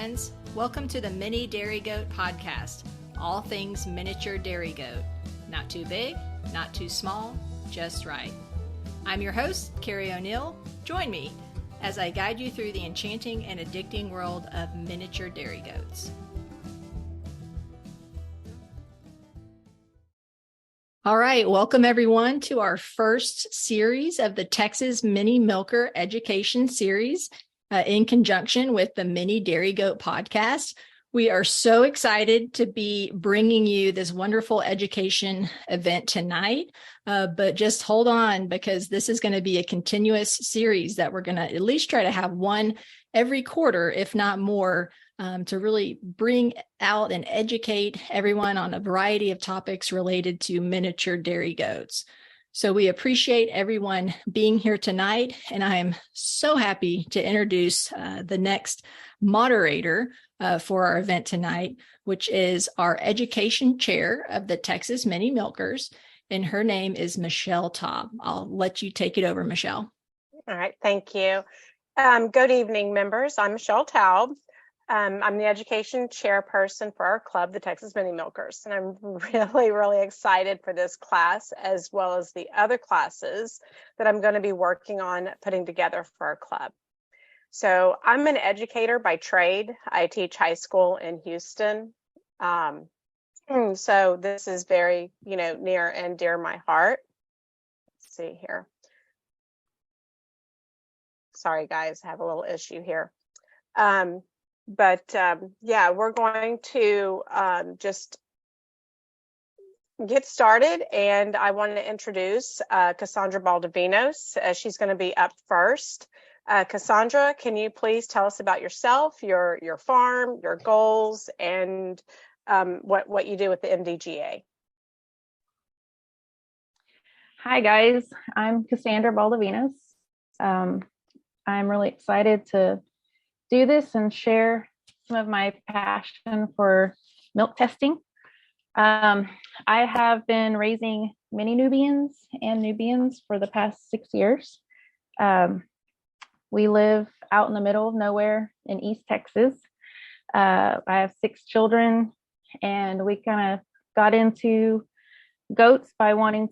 friends. Welcome to the Mini Dairy Goat podcast. All things miniature dairy goat. Not too big, not too small, just right. I'm your host, Carrie O'Neill. Join me as I guide you through the enchanting and addicting world of miniature dairy goats. All right, welcome everyone to our first series of the Texas Mini Milker Education Series in conjunction with the Mini Dairy Goat podcast. We are so excited to be bringing you this wonderful education event tonight, but just hold on because this is going to be a continuous series that we're going to at least try to have one every quarter, if not more, to really bring out and educate everyone on a variety of topics related to miniature dairy goats. So we appreciate everyone being here tonight, and I am so happy to introduce the next moderator for our event tonight, which is our education chair of the Texas Mini Milkers, and her name is Michelle Taub. I'll let you take it over, Michelle. All right, thank you. Good evening, members. I'm Michelle Taub. I'm the education chairperson for our club, the Texas Mini Milkers, and I'm really excited for this class as well as the other classes that I'm going to be working on putting together for our club. So I'm an educator by trade. I teach high school in Houston. So this is very, near and dear my heart. Let's see here. Sorry, guys, I have a little issue here. Yeah, we're going to just get started, and I want to introduce Cassandra Baldovinos. She's going to be up first. Cassandra, can you please tell us about yourself, your farm, your goals, and what you do with the MDGA? Hi, guys. I'm Cassandra Baldovinos. I'm really excited to do this and share some of my passion for milk testing. I have been raising mini Nubians and Nubians for the past 6 years. We live out in the middle of nowhere in East Texas. I have 6 children, and we kind of got into goats by wanting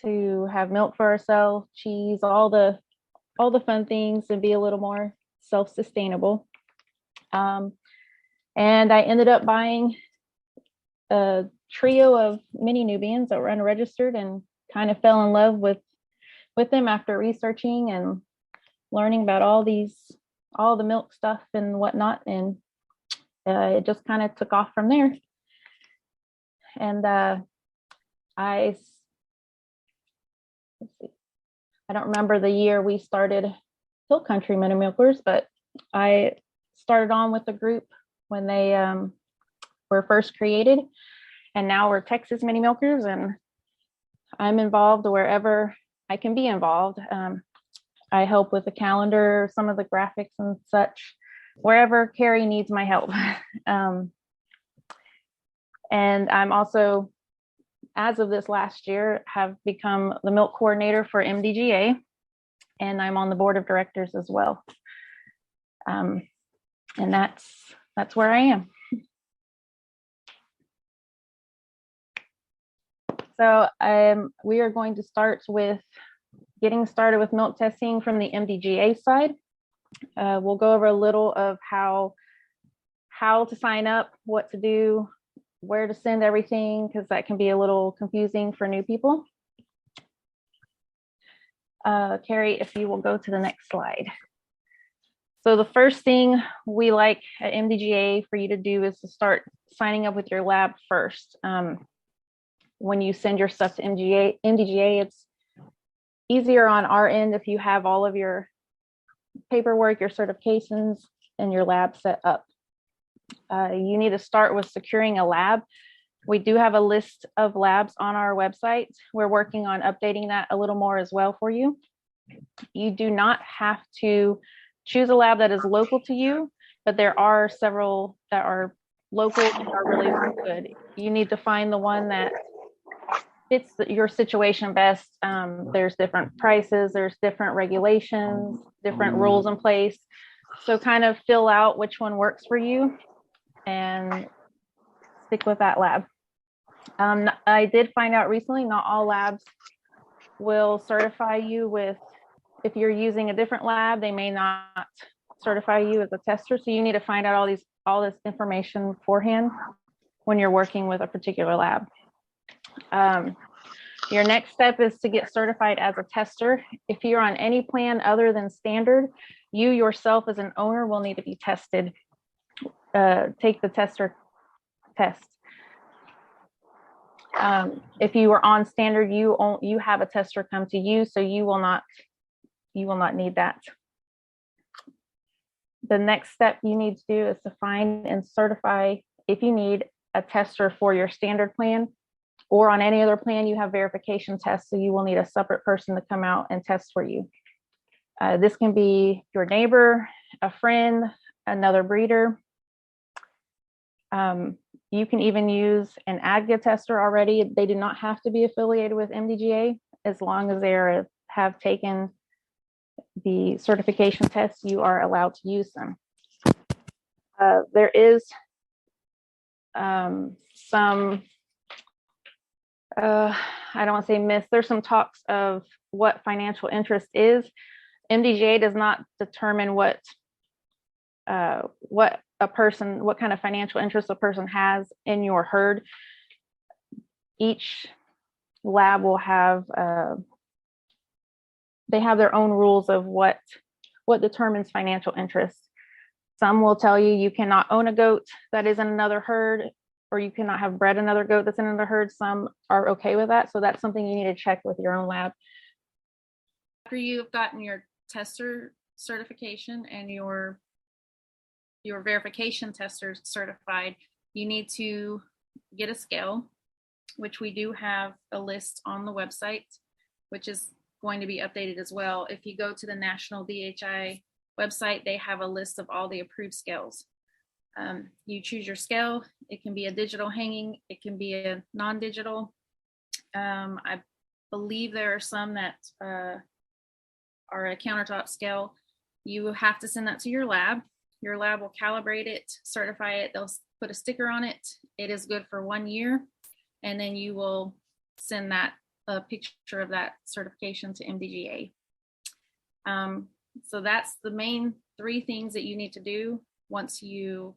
to have milk for ourselves, cheese, all the fun things, and be a little more self-sustainable. And I ended up buying a trio of mini Nubians that were unregistered and kind of fell in love with them after researching and learning about all the milk stuff and whatnot. And it just kind of took off from there. And I don't remember the year we started Hill Country Mini Milkers, but I started on with the group when they were first created, and now we're Texas Mini Milkers, and I'm involved wherever I can be involved. I help with the calendar, some of the graphics and such, wherever Carrie needs my help. And I'm also, as of this last year, have become the milk coordinator for MDGA, and I'm on the board of directors as well. And that's where I am. So we are going to start with getting started with milk testing from the MDGA side. We'll go over a little of how to sign up, what to do, where to send everything, because that can be a little confusing for new people. Carrie, if you will go to the next slide. So the first thing we like at MDGA for you to do is to start signing up with your lab first. When you send your stuff to MDGA, it's easier on our end if you have all of your paperwork, your certifications, and your lab set up. You need to start with securing a lab. We do have a list of labs on our website. We're working on updating that a little more as well for you. You do not have to choose a lab that is local to you, but there are several that are local and are really good. You need to find the one that fits your situation best. There's different prices, there's different regulations, different rules in place. So kind of fill out which one works for you and stick with that lab. I did find out recently, not all labs will certify you with, if you're using a different lab, they may not certify you as a tester. So you need to find out all this information beforehand when you're working with a particular lab. Your next step is to get certified as a tester. If you're on any plan other than standard, you yourself as an owner will need to be tested. Take the tester test. If you are on standard, you have a tester come to you, so you will not need that. The next step you need to do is to find and certify, if you need a tester for your standard plan, or on any other plan, you have verification tests, so you will need a separate person to come out and test for you. This can be your neighbor, a friend, another breeder. You can even use an ADGA tester already. They do not have to be affiliated with MDGA. As long as they have taken the certification tests, you are allowed to use them. There is some, I don't want to say myths, there's some talks of what financial interest is. MDGA does not determine what kind of financial interest a person has in your herd. Each lab will have, they have their own rules of what determines financial interest. Some will tell you you cannot own a goat that is in another herd, or you cannot have bred another goat that's in another herd. Some are okay with that. So that's something you need to check with your own lab. After you've gotten your tester certification and your verification tester certified, you need to get a scale, which we do have a list on the website, which is going to be updated as well. If you go to the National DHI website, they have a list of all the approved scales. You choose your scale. It can be a digital hanging, it can be a non-digital. I believe there are some that are a countertop scale. You have to send that to your lab. Your lab will calibrate it, certify it. They'll put a sticker on it. It is good for 1 year. And then you will send that a picture of that certification to MDGA. So that's the main 3 things that you need to do once you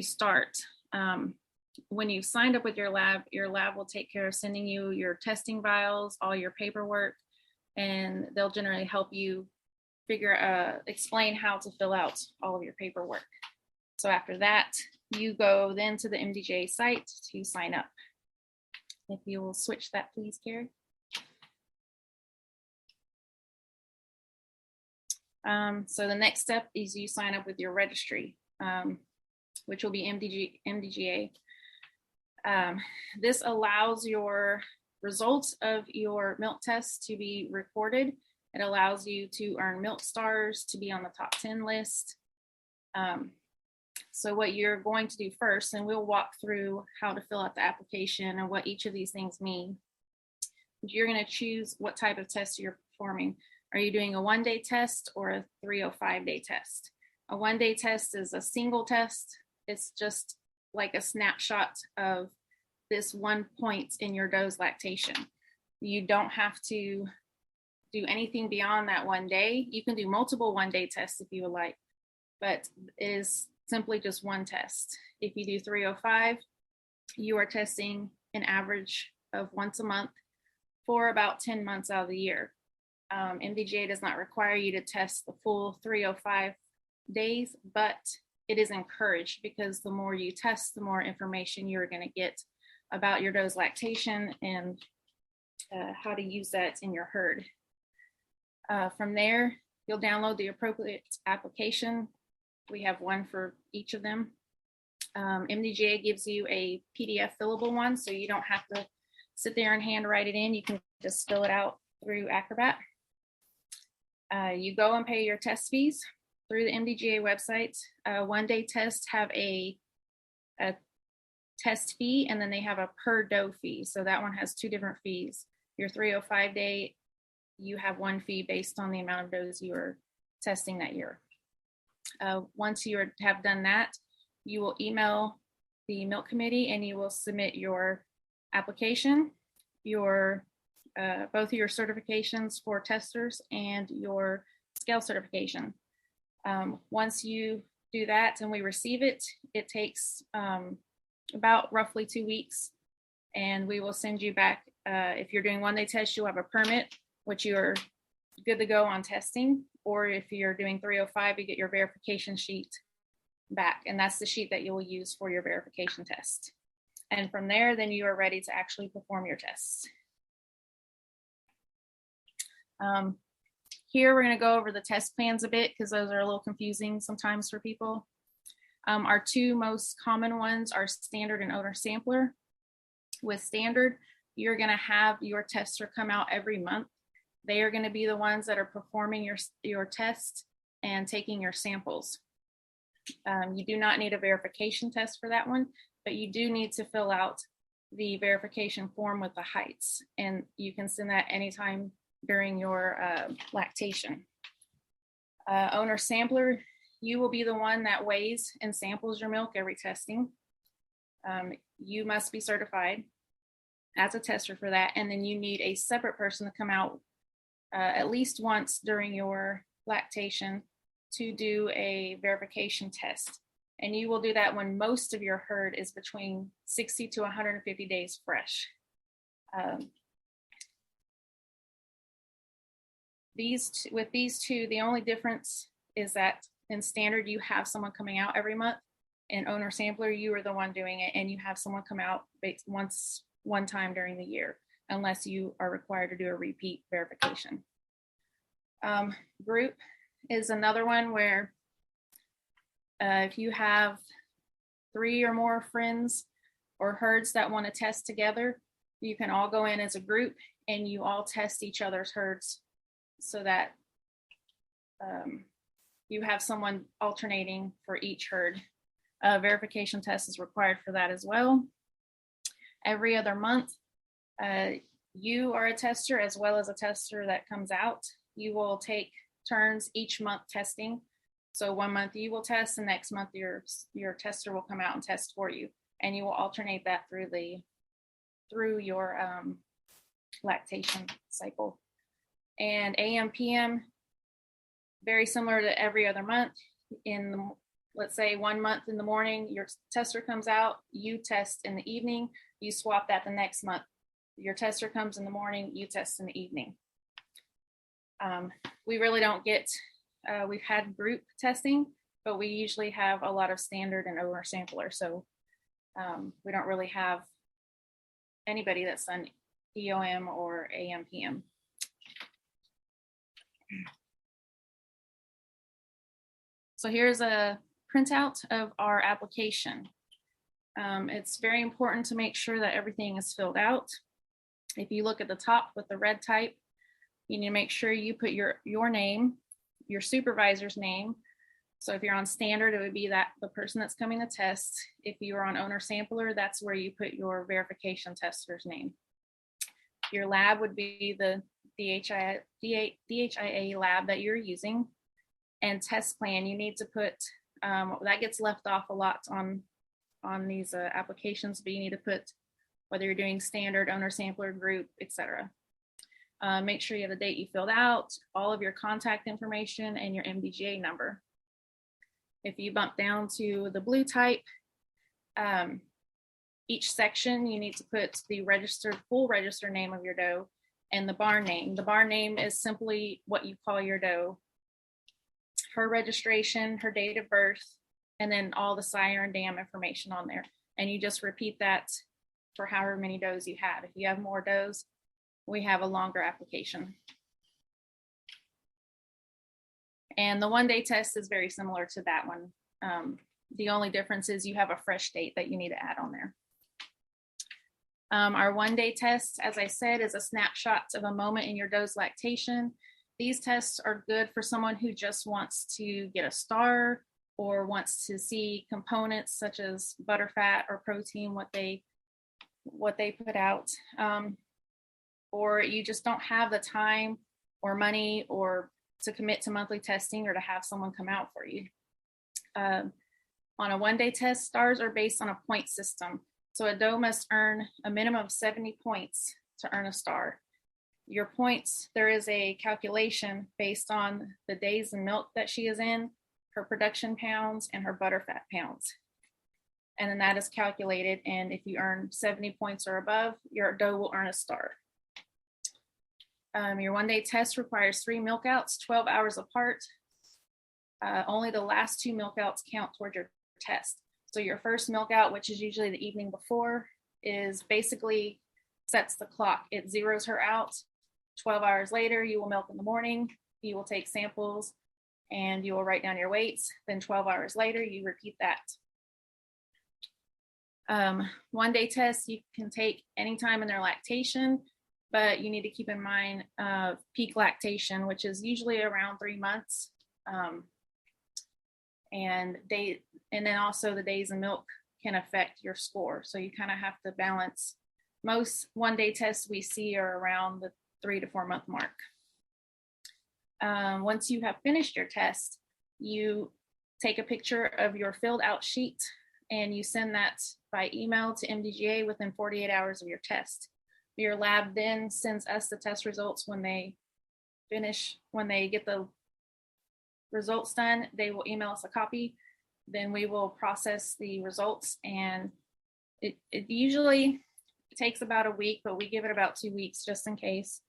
start. When you've signed up with your lab will take care of sending you your testing vials, all your paperwork, and they'll generally help you explain how to fill out all of your paperwork. So after that, you go then to the MDGA site to sign up. If you will switch that, please, Carrie. So the next step is you sign up with your registry, which will be MDGA. This allows your results of your milk test to be recorded. It allows you to earn milk stars, to be on the top 10 list. So what you're going to do first, and we'll walk through how to fill out the application and what each of these things mean. You're going to choose what type of test you're performing. Are you doing a 1-day test or a 305-day test? A 1-day test is a single test. It's just like a snapshot of this one point in your doe's lactation. You don't have to do anything beyond that 1 day. You can do multiple 1-day tests if you would like, but it is simply just one test. If you do 305, you are testing an average of once a month for about 10 months out of the year. MDGA does not require you to test the full 305 days, but it is encouraged because the more you test, the more information you're going to get about your doe's lactation and how to use that in your herd. From there, you'll download the appropriate application. We have one for each of them. MDGA gives you a PDF fillable one, so you don't have to sit there and hand write it in. You can just fill it out through Acrobat. You go and pay your test fees through the MDGA website. 1-day tests have a test fee, and then they have a per doe fee. So that one has 2 different fees. Your 305-day, you have one fee based on the amount of does you are testing that year. Once you have done that, you will email the milk committee and you will submit your application, your both of your certifications for testers and your scale certification. Once you do that and we receive it, it takes about roughly 2 weeks, and we will send you back. If you're doing one-day tests, you'll have a permit, which you're good to go on testing. Or if you're doing 305, you get your verification sheet back, and that's the sheet that you will use for your verification test. And from there, then you are ready to actually perform your tests. Here, we're going to go over the test plans a bit because those are a little confusing sometimes for people. Our two most common ones are standard and owner sampler. With standard, you're going to have your tester come out every month. They are going to be the ones that are performing your test and taking your samples. You do not need a verification test for that one, but you do need to fill out the verification form with the heights, and you can send that anytime during your lactation. Owner sampler, you will be the one that weighs and samples your milk every testing. You must be certified as a tester for that, and then you need a separate person to come out at least once during your lactation to do a verification test. And you will do that when most of your herd is between 60 to 150 days fresh. With these two, the only difference is that in standard, you have someone coming out every month. In owner sampler, you are the one doing it, and you have someone come out one time during the year, unless you are required to do a repeat verification. Group is another one where if you have 3 or more friends or herds that want to test together, you can all go in as a group and you all test each other's herds so that you have someone alternating for each herd. Verification test is required for that as well. Every other month, you are a tester as well as a tester that comes out. You will take turns each month testing. So one month you will test, and next month your tester will come out and test for you, and you will alternate that through your lactation cycle. And AM PM, very similar to every other month. Let's say 1 month in the morning, your tester comes out, you test in the evening, you swap that the next month. Your tester comes in the morning, you test in the evening. We really don't get, we've had group testing, but we usually have a lot of standard and owner sampler. So we don't really have anybody that's done EOM or AM/PM. So here's a printout of our application. It's very important to make sure that everything is filled out. If you look at the top with the red type, you need to make sure you put your name, your supervisor's name. So if you're on standard, it would be the person that's coming to test. If you are on owner sampler, that's where you put your verification tester's name. Your lab would be the DHIA lab that you're using. And test plan, you need to put, that gets left off a lot on these applications, but you need to put whether you're doing standard, owner sampler, group, etc. Make sure you have the date you filled out, all of your contact information, and your MDGA number. If you bump down to the blue type, each section you need to put the full registered name of your doe and the barn name. The barn name is simply what you call your doe, her registration, her date of birth, and then all the sire and dam information on there. And you just repeat that for however many does you have. If you have more does, we have a longer application. And the one-day test is very similar to that one. The only difference is you have a fresh date that you need to add on there. Our one-day test, as I said, is a snapshot of a moment in your doe's lactation. These tests are good for someone who just wants to get a star or wants to see components such as butterfat or protein, what they put out, or you just don't have the time or money or to commit to monthly testing or to have someone come out for you. On a one-day test, stars are based on a point system. So a doe must earn a minimum of 70 points to earn a star. Your points, there is a calculation based on the days in milk that she is in, her production pounds, and her butterfat pounds. And then that is calculated, and if you earn 70 points or above, your doe will earn a star. Your one-day test requires 3 milkouts, 12 hours apart. Only the last 2 milkouts count toward your test. So your first milkout, which is usually the evening before, is basically sets the clock. It zeroes her out. 12 hours later, you will milk in the morning. You will take samples and you will write down your weights. Then 12 hours later, you repeat that. One-day tests you can take anytime in their lactation, but you need to keep in mind peak lactation, which is usually around 3 months. And then also the days of milk can affect your score. So you kind of have to balance. Most one-day tests we see are around the 3 to 4 month mark. Once you have finished your test, you take a picture of your filled out sheet and you send that by email to MDGA within 48 hours of your test. Your lab then sends us the test results when they get the results done. They will email us a copy. Then we will process the results, and it usually takes about a week, but we give it about 2 weeks just in case.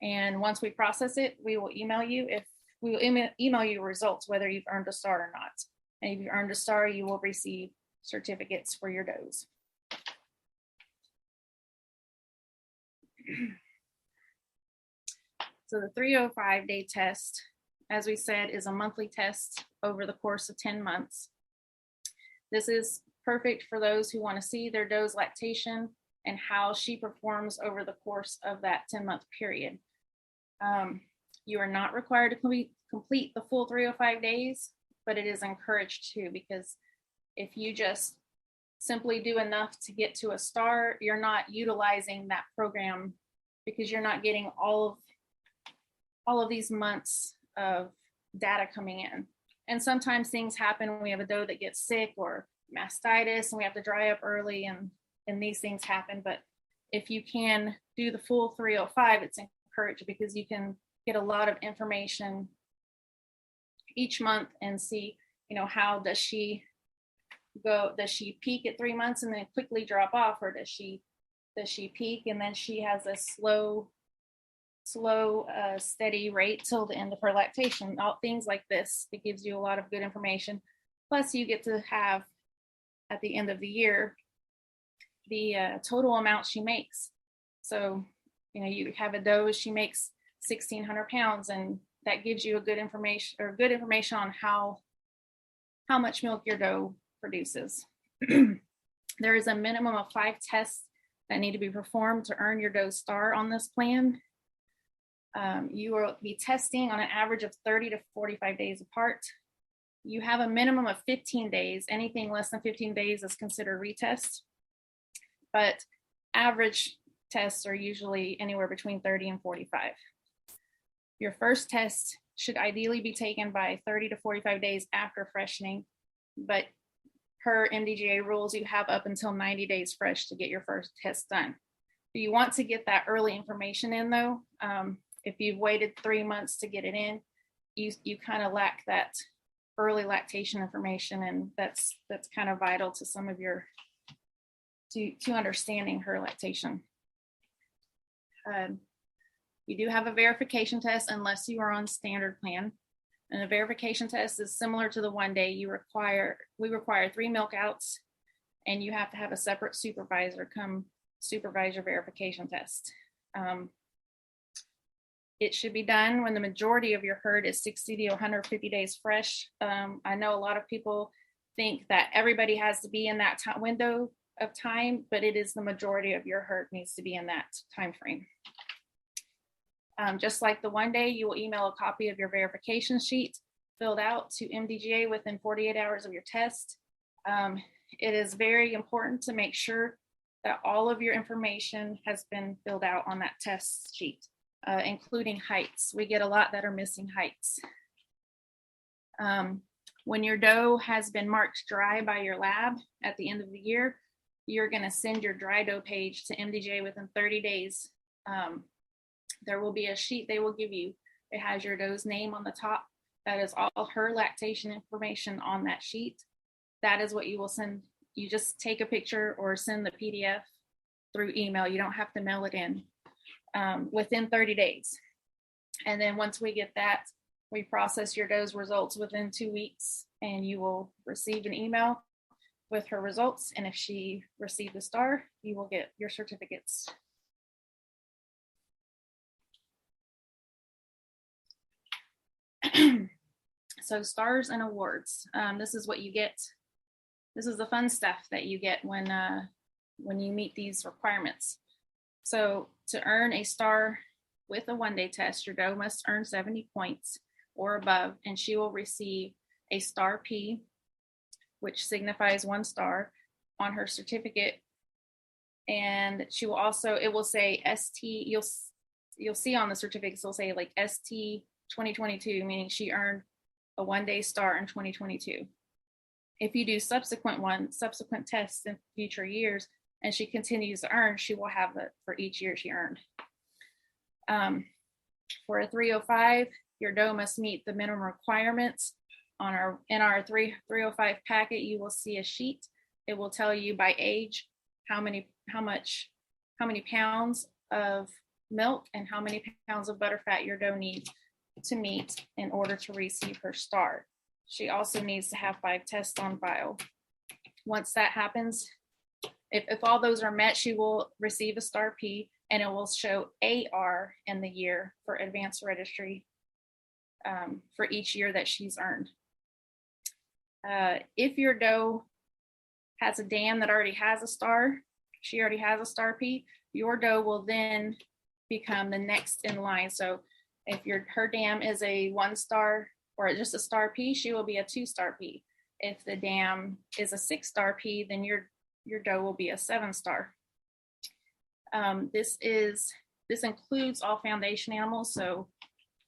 And once we process it, we will email you email you results, whether you've earned a star or not. And if you earned a star, you will receive certificates for your does. So the 305-day test, as we said, is a monthly test over the course of 10 months. This is perfect for those who want to see their doe's lactation and how she performs over the course of that 10-month period. You are not required to complete the full 305 days, but it is encouraged to, because if you just simply do enough to get to a star, you're not utilizing that program because you're not getting all of these months of data coming in. And sometimes things happen. We have a doe that gets sick or mastitis and we have to dry up early, and these things happen. But if you can do the full 305, it's encouraged because you can get a lot of information each month and see, how does she go? Does she peak at 3 months and then quickly drop off, or does she peak and then she has a slow, steady rate till the end of her lactation? All things like this, it gives you a lot of good information. Plus, you get to have at the end of the year the total amount she makes. So, you have a doe, she makes 1,600 pounds, and that gives you a good information on how much milk your doe produces. There is a minimum of 5 tests that need to be performed to earn your doe star on this plan. You will be testing on an average of 30 to 45 days apart. You have a minimum of 15 days. Anything less than 15 days is considered retest. But average tests are usually anywhere between 30 and 45. Your first test should ideally be taken by 30 to 45 days after freshening, but per MDGA rules, you have up until 90 days fresh to get your first test done. You want to get that early information in though. If you've waited 3 months to get it in, you kind of lack that early lactation information, and that's kind of vital to some of your to understanding her lactation. You do have a verification test unless you are on standard plan. And a verification test is similar to the one day. We require 3 milkouts, and you have to have a separate supervisor come supervise your verification test. It should be done when the majority of your herd is 60 to 150 days fresh. I know a lot of people think that everybody has to be in that window of time, but it is the majority of your herd needs to be in that time frame. Just like the one day, you will email a copy of your verification sheet filled out to MDGA within 48 hours of your test. It is very important to make sure that all of your information has been filled out on that test sheet, including heights. We get a lot that are missing heights. When your doe has been marked dry by your lab at the end of the year, you're going to send your dry doe page to MDJ within 30 days. There will be a sheet they will give you. It has your doe's name on the top. That is all her lactation information on that sheet. That is what you will send. You just take a picture or send the PDF through email. You don't have to mail it in within 30 days. And then once we get that, we process your doe's results within 2 weeks, and you will receive an email with her results. And if she received a star, you will get your certificates. So stars and awards. This is what you get. This is the fun stuff that you get when you meet these requirements. So to earn a star with a one-day test, your doe must earn 70 points or above, and she will receive a star P, which signifies 1 star, on her certificate. And she will also, it will say ST, you'll see on the certificates, it'll say like ST 2022, meaning she earned a one-day star in 2022. If you do subsequent tests in future years, and she continues to earn, she will have it for each year she earned. For a 305, your doe must meet the minimum requirements. In our 305 packet, you will see a sheet. It will tell you by age how many pounds of milk and how many pounds of butterfat your doe needs to meet in order to receive her star. She also needs to have 5 tests on file. Once that happens, if all those are met, she will receive a star P, and it will show AR in the year for advanced registry for each year that she's earned. If your doe has a dam that already has a star, she already has a star P, your doe will then become the next in line. So if her dam is a 1 star or just a star P, she will be a 2-star P. If the dam is a 6-star P, then your doe will be a 7-star. This includes all foundation animals, so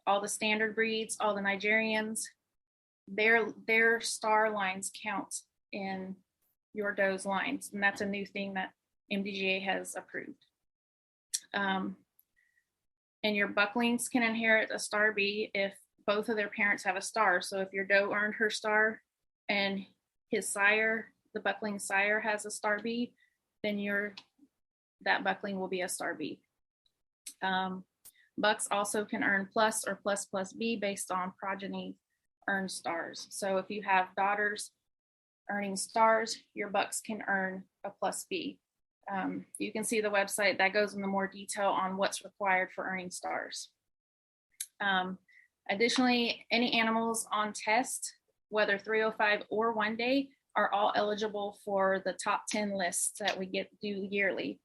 all the standard breeds, all the Nigerians, their star lines count in your doe's lines, and that's a new thing that MDGA has approved. And your bucklings can inherit a star B if both of their parents have a star. So if your doe earned her star and his sire, the buckling sire, has a star B, then that buckling will be a star B. Bucks also can earn plus or plus plus B based on progeny earned stars. So if you have daughters earning stars, your bucks can earn a plus B. You can see the website that goes into more detail on what's required for earning stars. Additionally, any animals on test, whether 305 or one day, are all eligible for the top 10 lists that we do yearly.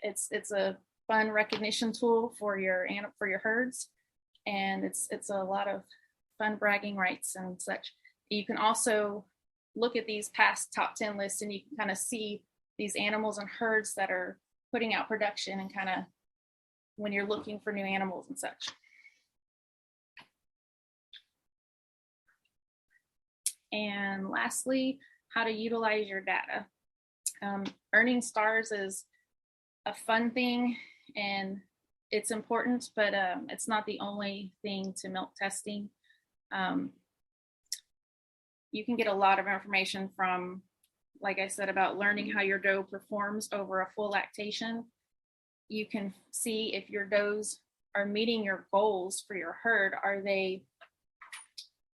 It's a fun recognition tool for your herds, and it's a lot of fun bragging rights and such. You can also look at these past top 10 lists, and you can kind of see these animals and herds that are putting out production, and kind of when you're looking for new animals and such. And lastly, how to utilize your data. Earning stars is a fun thing, and it's important, but it's not the only thing to milk testing. You can get a lot of information from, like I said, about learning how your doe performs over a full lactation. You can see if your does are meeting your goals for your herd. Are they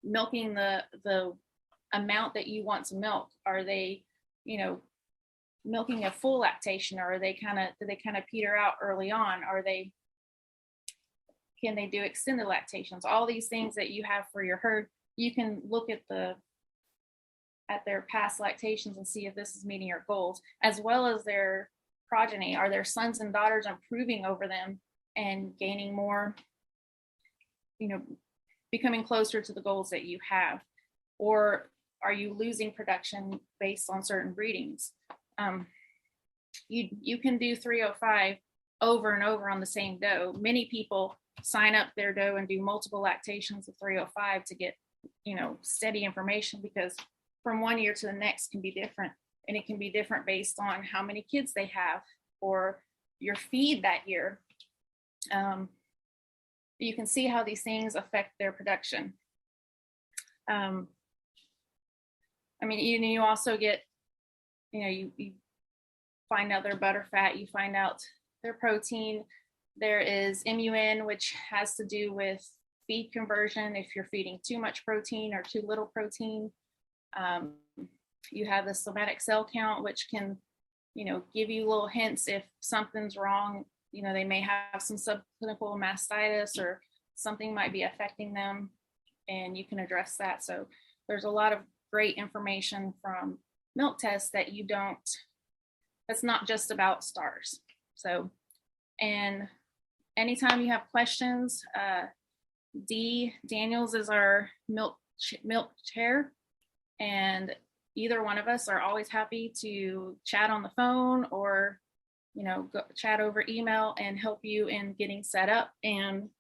milking the amount that you want to milk? Are they, milking a full lactation, or do they kind of peter out early on? Can they do extended lactations? All these things that you have for your herd, you can look at their past lactations and see if this is meeting your goals, as well as their progeny. Are their sons and daughters improving over them and gaining more, becoming closer to the goals that you have? Or are you losing production based on certain breedings? You can do 305 over and over on the same doe. Many people sign up their doe and do multiple lactations of 305 to get steady information, because from one year to the next can be different, and it can be different based on how many kids they have or your feed that year. You can see how these things affect their production. You also get, you find out their butter fat, you find out their protein. There is MUN, which has to do with feed conversion, if you're feeding too much protein or too little protein. You have the somatic cell count, which can, give you little hints if something's wrong. They may have some subclinical mastitis or something might be affecting them, and you can address that. So there's a lot of great information from milk tests that's not just about stars. So, and anytime you have questions, Dee Daniels is our milk chair, and either one of us are always happy to chat on the phone or chat over email and help you in getting set up and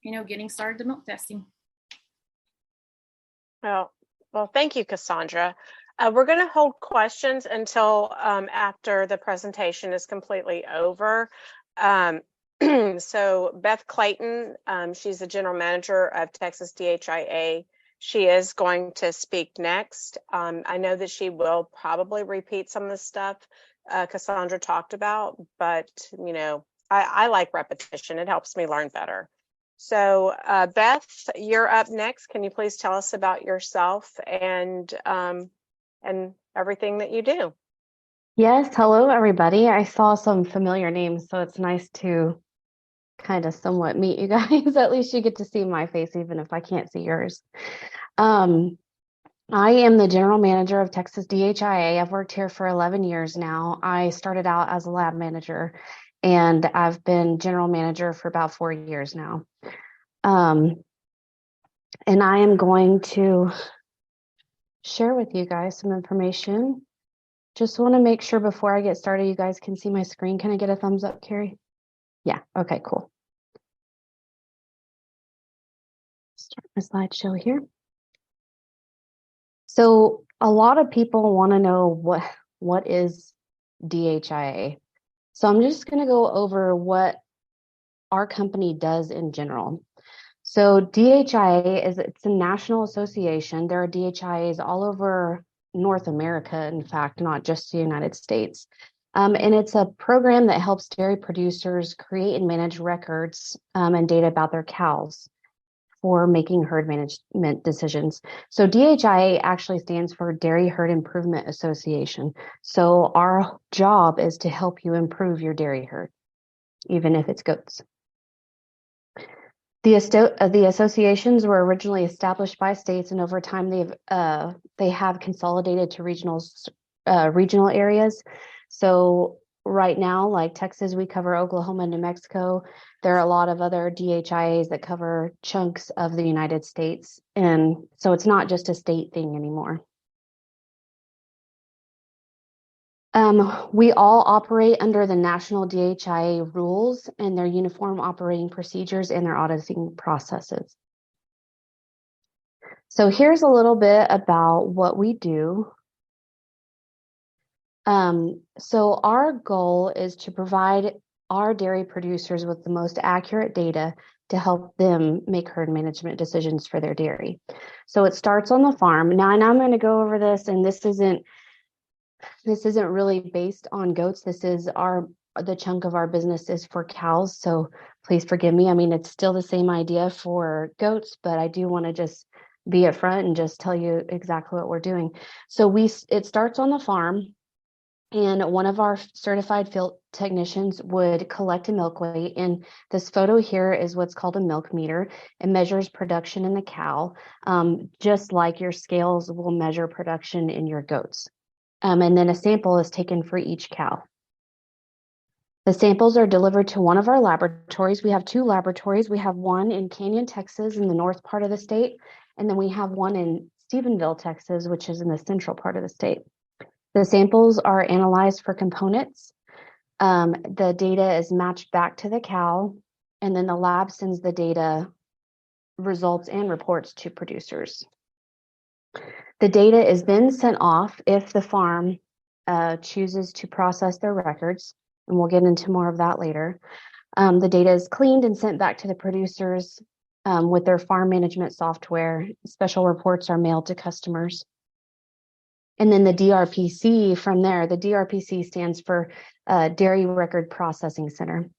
getting started to milk testing. Well, thank you, Cassandra. We're going to hold questions until after the presentation is completely over. So Beth Clayton, she's the general manager of Texas DHIA. She is going to speak next. I know that she will probably repeat some of the stuff Cassandra talked about, but I like repetition. It helps me learn better. So Beth, you're up next. Can you please tell us about yourself and everything that you do? Yes, hello everybody. I saw some familiar names, so it's nice to kind of somewhat meet you guys. At least you get to see my face, even if I can't see yours. I am the general manager of Texas DHIA. I've worked here for 11 years now. I started out as a lab manager, and I've been general manager for about 4 years now. And I am going to share with you guys some information. Just want to make sure before I get started, you guys can see my screen. Can I get a thumbs up, Carrie? Yeah, okay, cool. Start my slideshow here. So a lot of people want to know what is DHIA. So I'm just going to go over what our company does in general. So DHIA it's a national association. There are DHIAs all over North America, in fact, not just the United States. And it's a program that helps dairy producers create and manage records and data about their cows for making herd management decisions. So DHIA actually stands for Dairy Herd Improvement Association. So our job is to help you improve your dairy herd, even if it's goats. The associations were originally established by states, and over time they have consolidated to regional areas. So right now, like Texas, we cover Oklahoma, New Mexico. There are a lot of other DHIAs that cover chunks of the United States, and so it's not just a state thing anymore. We all operate under the national DHIA rules and their uniform operating procedures and their auditing processes. So here's a little bit about what we do. So our goal is to provide our dairy producers with the most accurate data to help them make herd management decisions for their dairy. So it starts on the farm. Now, and I'm going to go over this, and this isn't really based on goats. This is the chunk of our business is for cows. So please forgive me. I mean, it's still the same idea for goats, but I do want to just be upfront and just tell you exactly what we're doing. So it starts on the farm, and one of our certified field technicians would collect a milk weight. And this photo here is what's called a milk meter. It measures production in the cow, just like your scales will measure production in your goats. And then a sample is taken for each cow. The samples are delivered to one of our laboratories. We have 2 laboratories. We have one in Canyon, Texas, in the north part of the state, and then we have one in Stephenville, Texas, which is in the central part of the state. The samples are analyzed for components. The data is matched back to the cow, and then the lab sends the data results and reports to producers. The data is then sent off if the farm chooses to process their records, and we'll get into more of that later. The data is cleaned and sent back to the producers with their farm management software. Special reports are mailed to customers. And then the DRPC from there, the DRPC stands for Dairy Record Processing Center.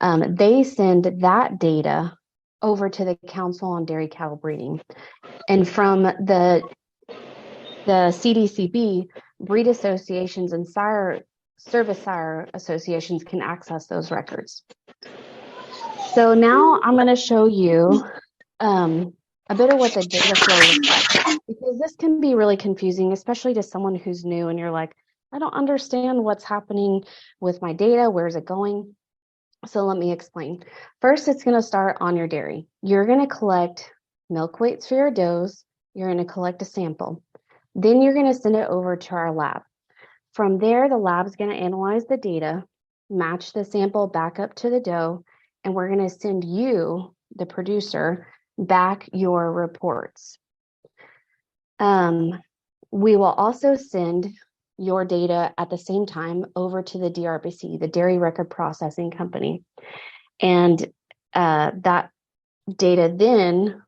They send that data over to the Council on Dairy Cattle Breeding. And from the CDCB, breed associations and service sire associations can access those records. So now I'm going to show you a bit of what the data flow looks like, because this can be really confusing, especially to someone who's new and you're like, I don't understand what's happening with my data. Where's it going? So let me explain. First, it's going to start on your dairy. You're going to collect milk weights for your does. You're going to collect a sample. Then you're going to send it over to our lab. From there, the lab's going to analyze the data, match the sample back up to the doe, and we're going to send you, the producer, back your reports. We will also send your data at the same time over to the DRPC, the Dairy Record Processing Company. And that data then,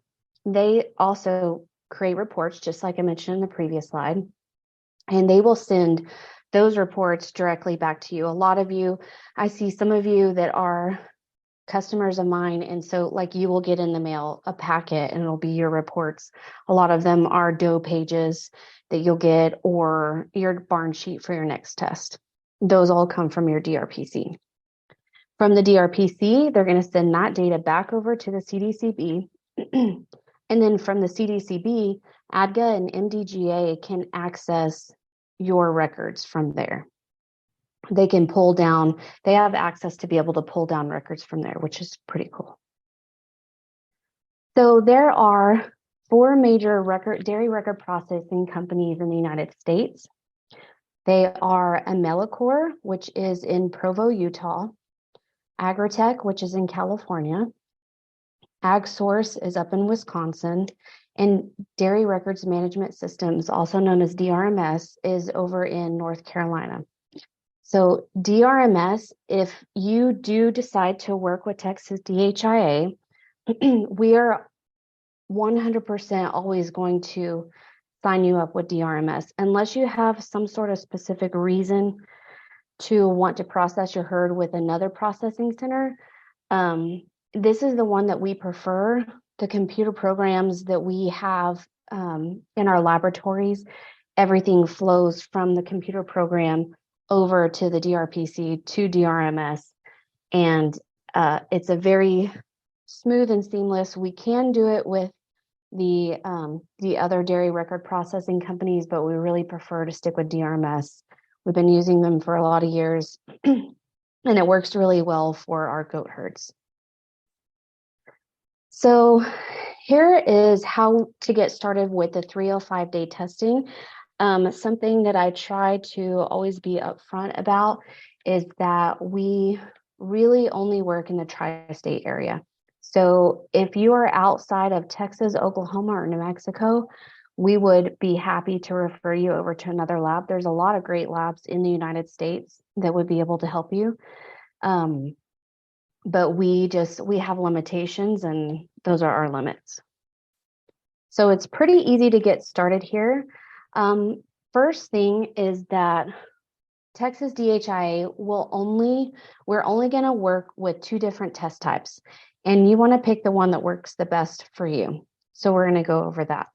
they also create reports, just like I mentioned in the previous slide, and they will send those reports directly back to you. A lot of you, I see some of you that are customers of mine, and so like you will get in the mail a packet and it'll be your reports. A lot of them are doe pages that you'll get, or your barn sheet for your next test. Those all come from your DRPC. From the DRPC, they're going to send that data back over to the CDCB. And then from the CDCB, ADGA and MDGA can access your records from there. They can pull down, they have access to be able to pull down records from there, which is pretty cool. So there are 4 major dairy record processing companies in the United States. They are Amelicor, which is in Provo, Utah, Agritech, which is in California, AgSource is up in Wisconsin, and Dairy Records Management Systems, also known as DRMS, is over in North Carolina. So DRMS, if you do decide to work with Texas DHIA, we are 100% always going to sign you up with DRMS, unless you have some sort of specific reason to want to process your herd with another processing center. This is the one that we prefer. The computer programs that we have in our laboratories, everything flows from the computer program over to the DRPC to DRMS, and it's a very smooth and seamless. We can do it with the other dairy record processing companies, but we really prefer to stick with DRMS. We've been using them for a lot of years, and it works really well for our goat herds. So here is how to get started with the 305-day testing. Something that I try to always be upfront about is that we really only work in the tri-state area. So if you are outside of Texas, Oklahoma, or New Mexico, we would be happy to refer you over to another lab. There's a lot of great labs in the United States that would be able to help you. But we have limitations, and those are our limits. So it's pretty easy to get started here. First thing is that Texas DHIA we're only going to work with 2 different test types, and you want to pick the one that works the best for you. So we're going to go over that.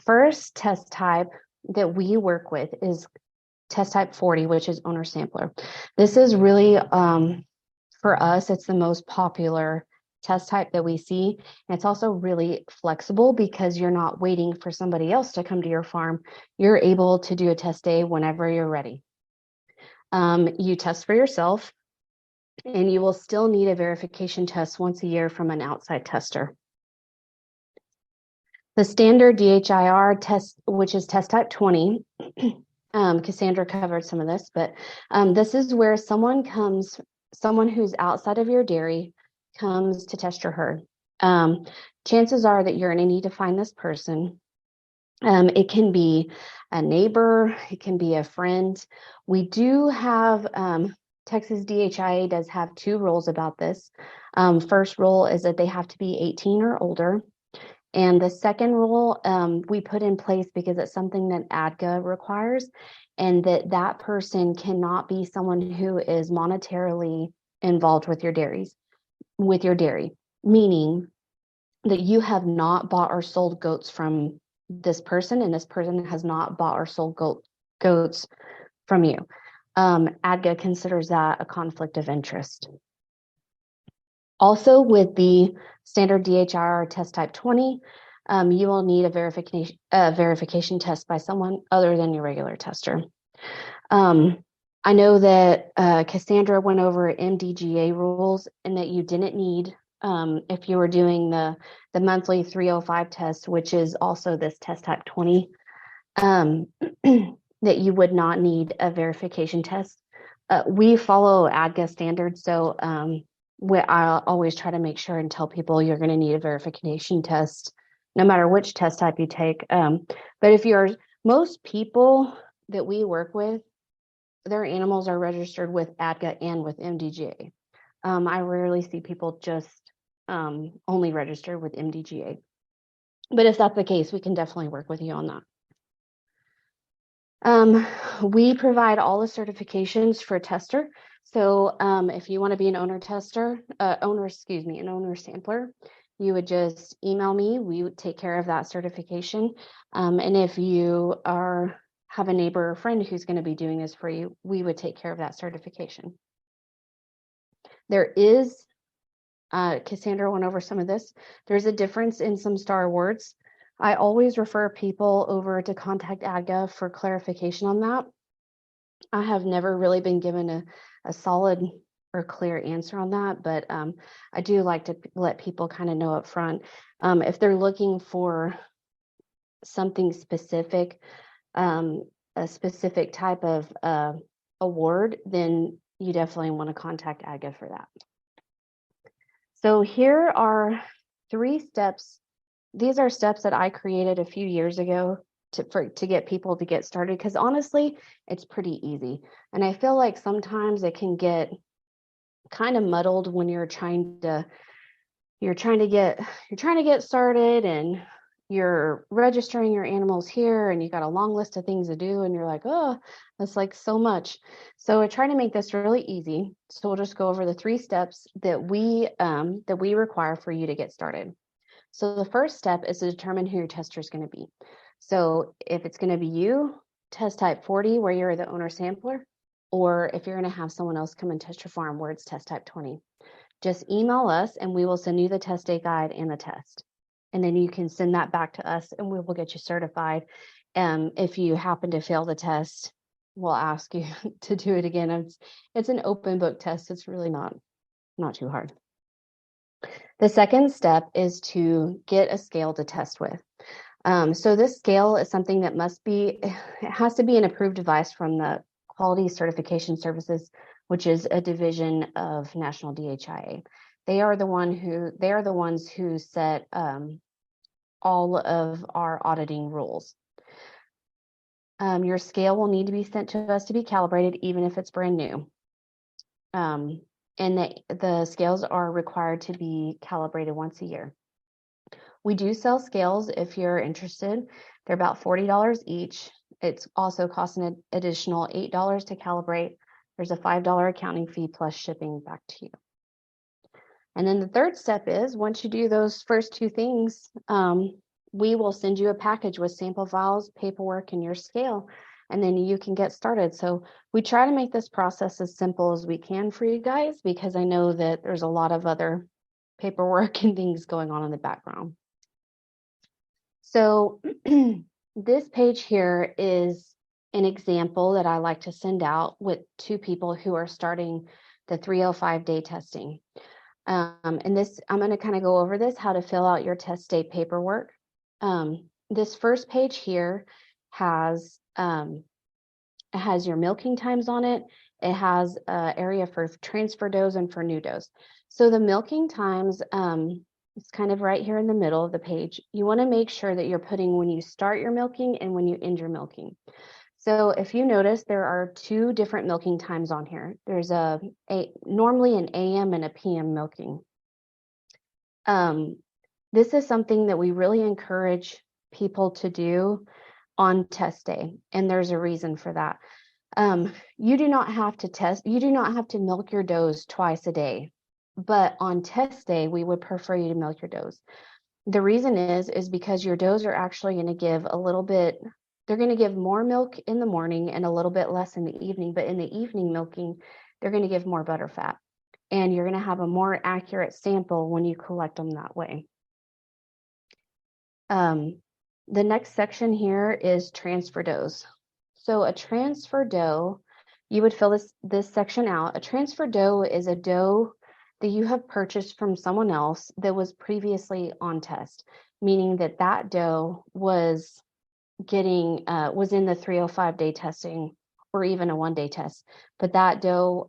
First test type that we work with is test type 40, which is owner sampler. This is really, for us, it's the most popular test type that we see. And it's also really flexible because you're not waiting for somebody else to come to your farm. You're able to do a test day whenever you're ready. You test for yourself, and you will still need a verification test once a year from an outside tester. The standard DHIR test, which is test type 20, Cassandra covered some of this, but this is where someone who's outside of your dairy comes to test your herd. chances are that you're going to need to find this person. It can be a neighbor, it can be a friend. We do have, Texas DHIA does have 2 rules about this. First rule is that they have to be 18 or older. And the second rule we put in place because it's something that ADGA requires, and that person cannot be someone who is monetarily involved with your dairy, meaning that you have not bought or sold goats from this person, and this person has not bought or sold goats from you. ADGA considers that a conflict of interest. Also, with the standard DHIR test type 20, you will need a verification test by someone other than your regular tester. I know that Cassandra went over MDGA rules and that you didn't need, if you were doing the monthly 305 test, which is also this test type 20, that you would not need a verification test. We follow ADGA standards, so I'll always try to make sure and tell people you're going to need a verification test, no matter which test type you take. But if most people that we work with, their animals are registered with ADGA and with MDGA. I rarely see people just only registered with MDGA. But if that's the case, we can definitely work with you on that. We provide all the certifications for a tester. So if you want to be an owner sampler, you would just email me. We would take care of that certification. And if you have a neighbor or friend who's going to be doing this for you, we would take care of that certification. There is, Cassandra went over some of this. There's a difference in some star words. I always refer people over to contact ADGA for clarification on that. I have never really been given a solid or clear answer on that, but I do like to let people kind of know up front. If they're looking for something specific, a specific type of award, then you definitely want to contact ADGA for that. So here are 3 steps. These are steps that I created a few years ago to get people to get started, because honestly, it's pretty easy. And I feel like sometimes it can get kind of muddled when you're trying to get started and you're registering your animals here and you got a long list of things to do and you're like, oh, that's like so much. So I try to make this really easy. So we'll just go over the 3 steps that we require for you to get started. So the first step is to determine who your tester is going to be. So if it's going to be you, test type 40, where you're the owner sampler, or if you're going to have someone else come and test your farm, where it's test type 20. Just email us and we will send you the test day guide and the test. And then you can send that back to us and we will get you certified. If you happen to fail the test, we'll ask you to do it again. It's an open book test. It's really not too hard. The second step is to get a scale to test with. So this scale is something that it has to be an approved device from the Quality Certification Services, which is a division of National DHIA. They are the ones who set all of our auditing rules. Your scale will need to be sent to us to be calibrated, even if it's brand new. And the scales are required to be calibrated once a year. We do sell scales if you're interested. They're about $40 each. It's also costs an additional $8 to calibrate. There's a $5 accounting fee plus shipping back to you. And then the third step is, once you do those first 2 things, we will send you a package with sample files, paperwork, and your scale, and then you can get started. So we try to make this process as simple as we can for you guys, because I know that there's a lot of other paperwork and things going on in the background. So this page here is an example that I like to send out to people who are starting the 305 day testing. And this, I'm going to kind of go over this, how to fill out your test day paperwork. This first page here has your milking times on it. It has an area for transfer does and for new does. So the milking times, It's kind of right here in the middle of the page. You want to make sure that you're putting when you start your milking and when you end your milking. So if you notice, there are 2 different milking times on here. There's normally an AM and a PM milking. This is something that we really encourage people to do on test day, and there's a reason for that. You do not have to milk your does twice a day, but on test day, we would prefer you to milk your does. The reason is because your does are actually going to give they're going to give more milk in the morning and a little bit less in the evening, but in the evening milking, they're going to give more butter fat, and you're going to have a more accurate sample when you collect them that way. The next section here is transfer does. So a transfer doe, you would fill this section out. A transfer doe is a doe that you have purchased from someone else that was previously on test, meaning that doe was in the 305-day testing or even a 1-day test, but that doe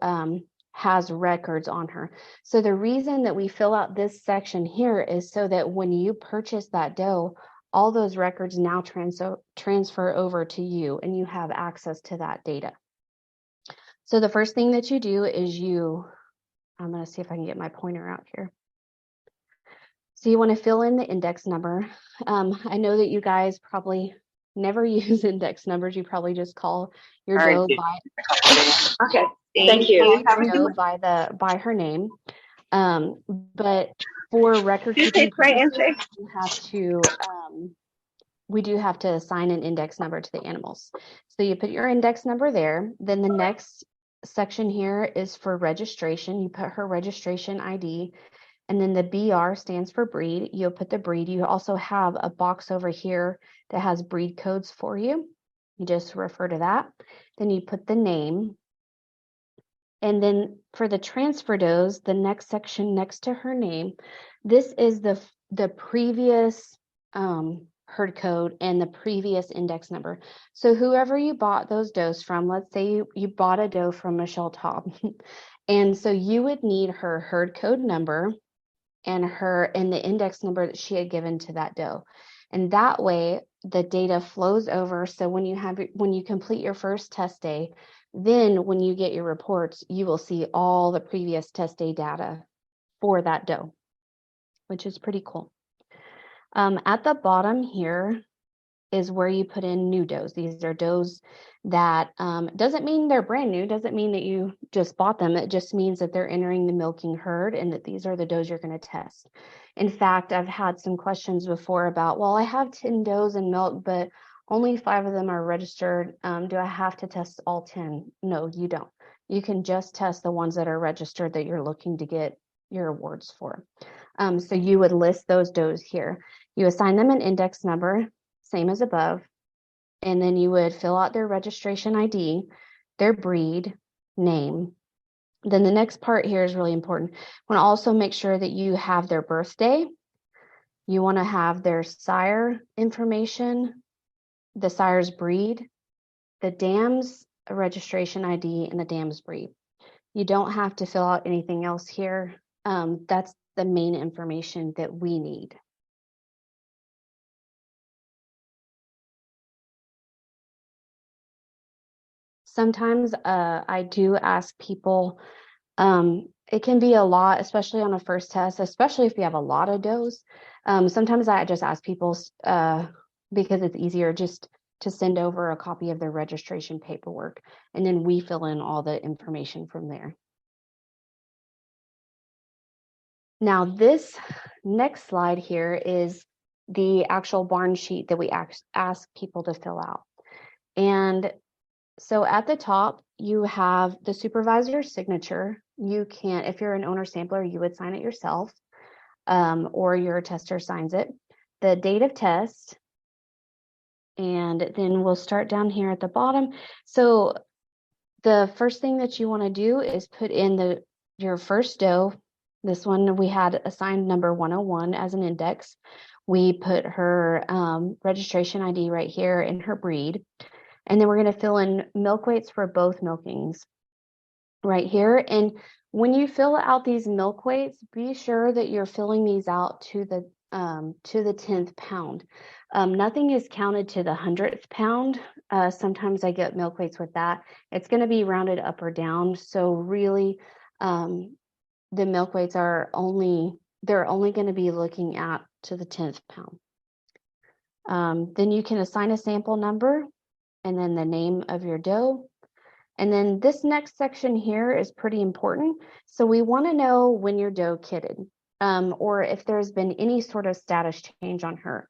has records on her. So the reason that we fill out this section here is so that when you purchase that doe, all those records now transfer over to you and you have access to that data. So the first thing that you do is I'm going to see if I can get my pointer out here. So you want to fill in the index number. I know that you guys probably never use index numbers. You probably just call your doe Thank you. by her name. But for record keeping purposes, we do have to assign an index number to the animals. So you put your index number there. Then the next section here is for registration. You put her registration ID, and then the BR stands for breed. You'll put the breed. You also have a box over here that has breed codes for you. You just refer to that. Then you put the name. And then for the transfer does, the next section next to her name, this is the previous herd code and the previous index number. So whoever you bought those does from, let's say you bought a doe from Michelle Taub, and so you would need her herd code number and the index number that she had given to that doe. And that way the data flows over. So when you complete your first test day, then when you get your reports, you will see all the previous test day data for that doe, which is pretty cool. At the bottom here is where you put in new does. These are does that doesn't mean they're brand new, doesn't mean that you just bought them. It just means that they're entering the milking herd and that these are the does you're going to test. In fact, I've had some questions before about, well, I have 10 does in milk, but only 5 of them are registered. Do I have to test all 10? No, you don't. You can just test the ones that are registered that you're looking to get your awards for. So you would list those does here. You assign them an index number, same as above, and then you would fill out their registration ID, their breed, name. Then the next part here is really important. You want to also make sure that you have their birthday. You want to have their sire information, the sire's breed, the dam's registration ID, and the dam's breed. You don't have to fill out anything else here. That's the main information that we need. Sometimes I do ask people, it can be a lot, especially on a first test, especially if you have a lot of does. Sometimes I just ask people because it's easier just to send over a copy of their registration paperwork, and then we fill in all the information from there. Now, this next slide here is the actual barn sheet that we ask people to fill out. And so at the top, you have the supervisor's signature. You can, if you're an owner sampler, you would sign it yourself, or your tester signs it. The date of test, and then we'll start down here at the bottom. So the first thing that you want to do is put in your first doe. This one we had assigned number 101 as an index. We put her registration ID right here and her breed. And then we're going to fill in milk weights for both milkings right here. And When you fill out these milk weights, be sure that you're filling these out to the 10th pound. Nothing is counted to the 100th pound. Sometimes I get milk weights with that. It's going to be rounded up or down. So really, the milk weights they're only going to be looking at to the 10th pound. Then you can assign a sample number and then the name of your dough. And then this next section here is pretty important. So we want to know when your dough kitted, or if there's been any sort of status change on her.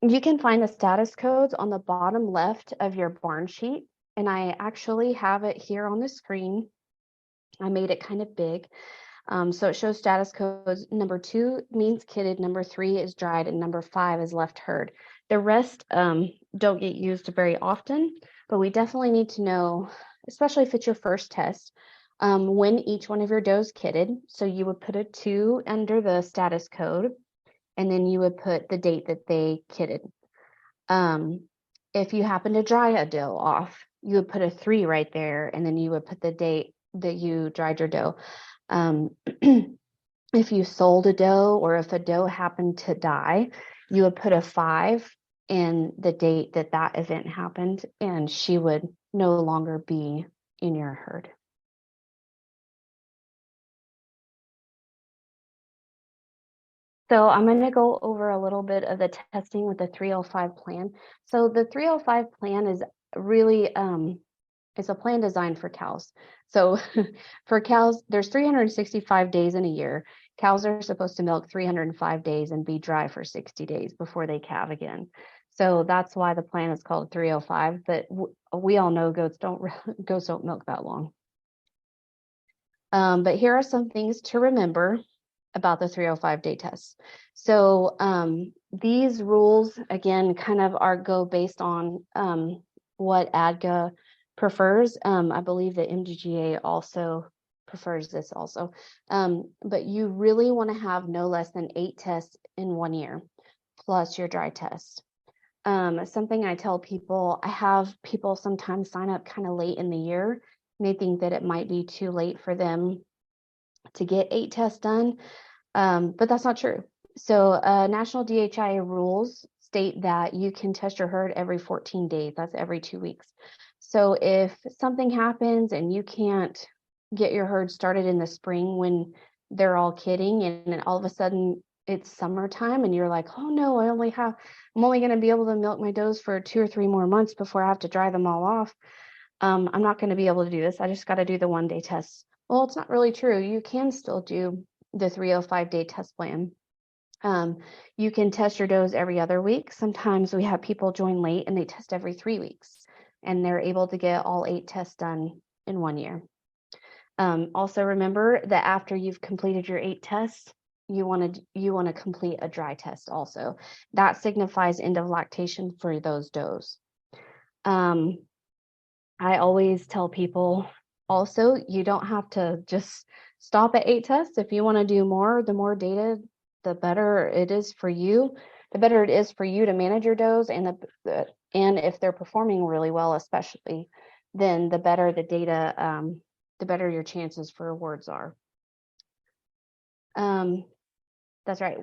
You can find the status codes on the bottom left of your barn sheet. And I actually have it here on the screen. I made it kind of big. So it shows status codes. Number 2 means kitted, number 3 is dried, and number 5 is left herd. The rest don't get used very often, but we definitely need to know, especially if it's your first test, when each one of your doughs kitted. So you would put a 2 under the status code, and then you would put the date that they kitted. If you happen to dry a dough off, you would put a 3 right there, and then you would put the date that you dried your dough. If you sold a dough, or if a dough happened to die, you would put a 5 in the date that that event happened, and she would no longer be in your herd. So I'm going to go over a little bit of the testing with the 305 plan. So the 305 plan is really it's a plan designed for cows. So for cows, there's 365 days in a year. Cows are supposed to milk 305 days and be dry for 60 days before they calve again. So that's why the plan is called 305. But we all know goats don't milk that long. But here are some things to remember about the 305 day test. So these rules, again, kind of go based on what ADGA prefers. I believe that MDGA also prefers this also. But you really want to have no less than 8 tests in 1 year, plus your dry test. Something I tell people, I have people sometimes sign up kind of late in the year, and they think that it might be too late for them to get 8 tests done. But that's not true. So national DHIA rules state that you can test your herd every 14 days. That's every 2 weeks. So if something happens and you can't get your herd started in the spring when they're all kidding, and then all of a sudden it's summertime and you're like, oh no, I'm only going to be able to milk my does for 2 or 3 more months before I have to dry them all off. I'm not going to be able to do this. I just got to do the 1 day test. Well, it's not really true. You can still do the 305 day test plan. You can test your does every other week. Sometimes we have people join late and they test every 3 weeks, and they're able to get all 8 tests done in 1 year. Also remember that after you've completed your 8 tests, you want to complete a dry test also. That signifies end of lactation for those does. I always tell people also, you don't have to just stop at 8 tests. If you want to do more, the more data, the better it is for you. The better it is for you to manage your does, and if they're performing really well, especially, then the better the data, the better your chances for awards are. That's right.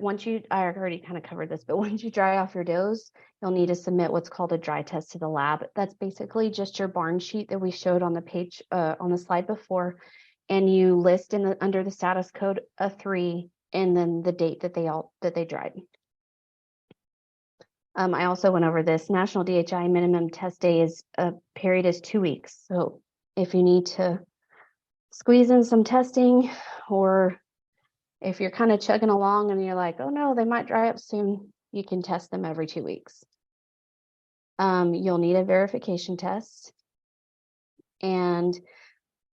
I already kind of covered this, but once you dry off your does, you'll need to submit what's called a dry test to the lab. That's basically just your barn sheet that we showed on the page, on the slide before, and you list under the status code a 3 and then the date that they dried. I also went over this. National DHI minimum test day period is 2 weeks. So if you need to squeeze in some testing, or if you're kind of chugging along and you're like, oh no, they might dry up soon, you can test them every 2 weeks. You'll need a verification test. And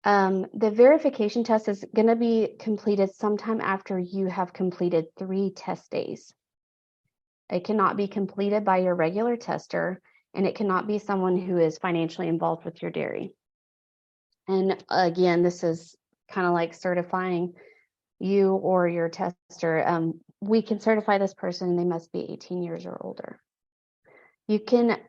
the verification test is going to be completed sometime after you have completed 3 test days. It cannot be completed by your regular tester, and it cannot be someone who is financially involved with your dairy. And again, this is kind of like certifying you or your tester. We can certify this person, and they must be 18 years or older. You can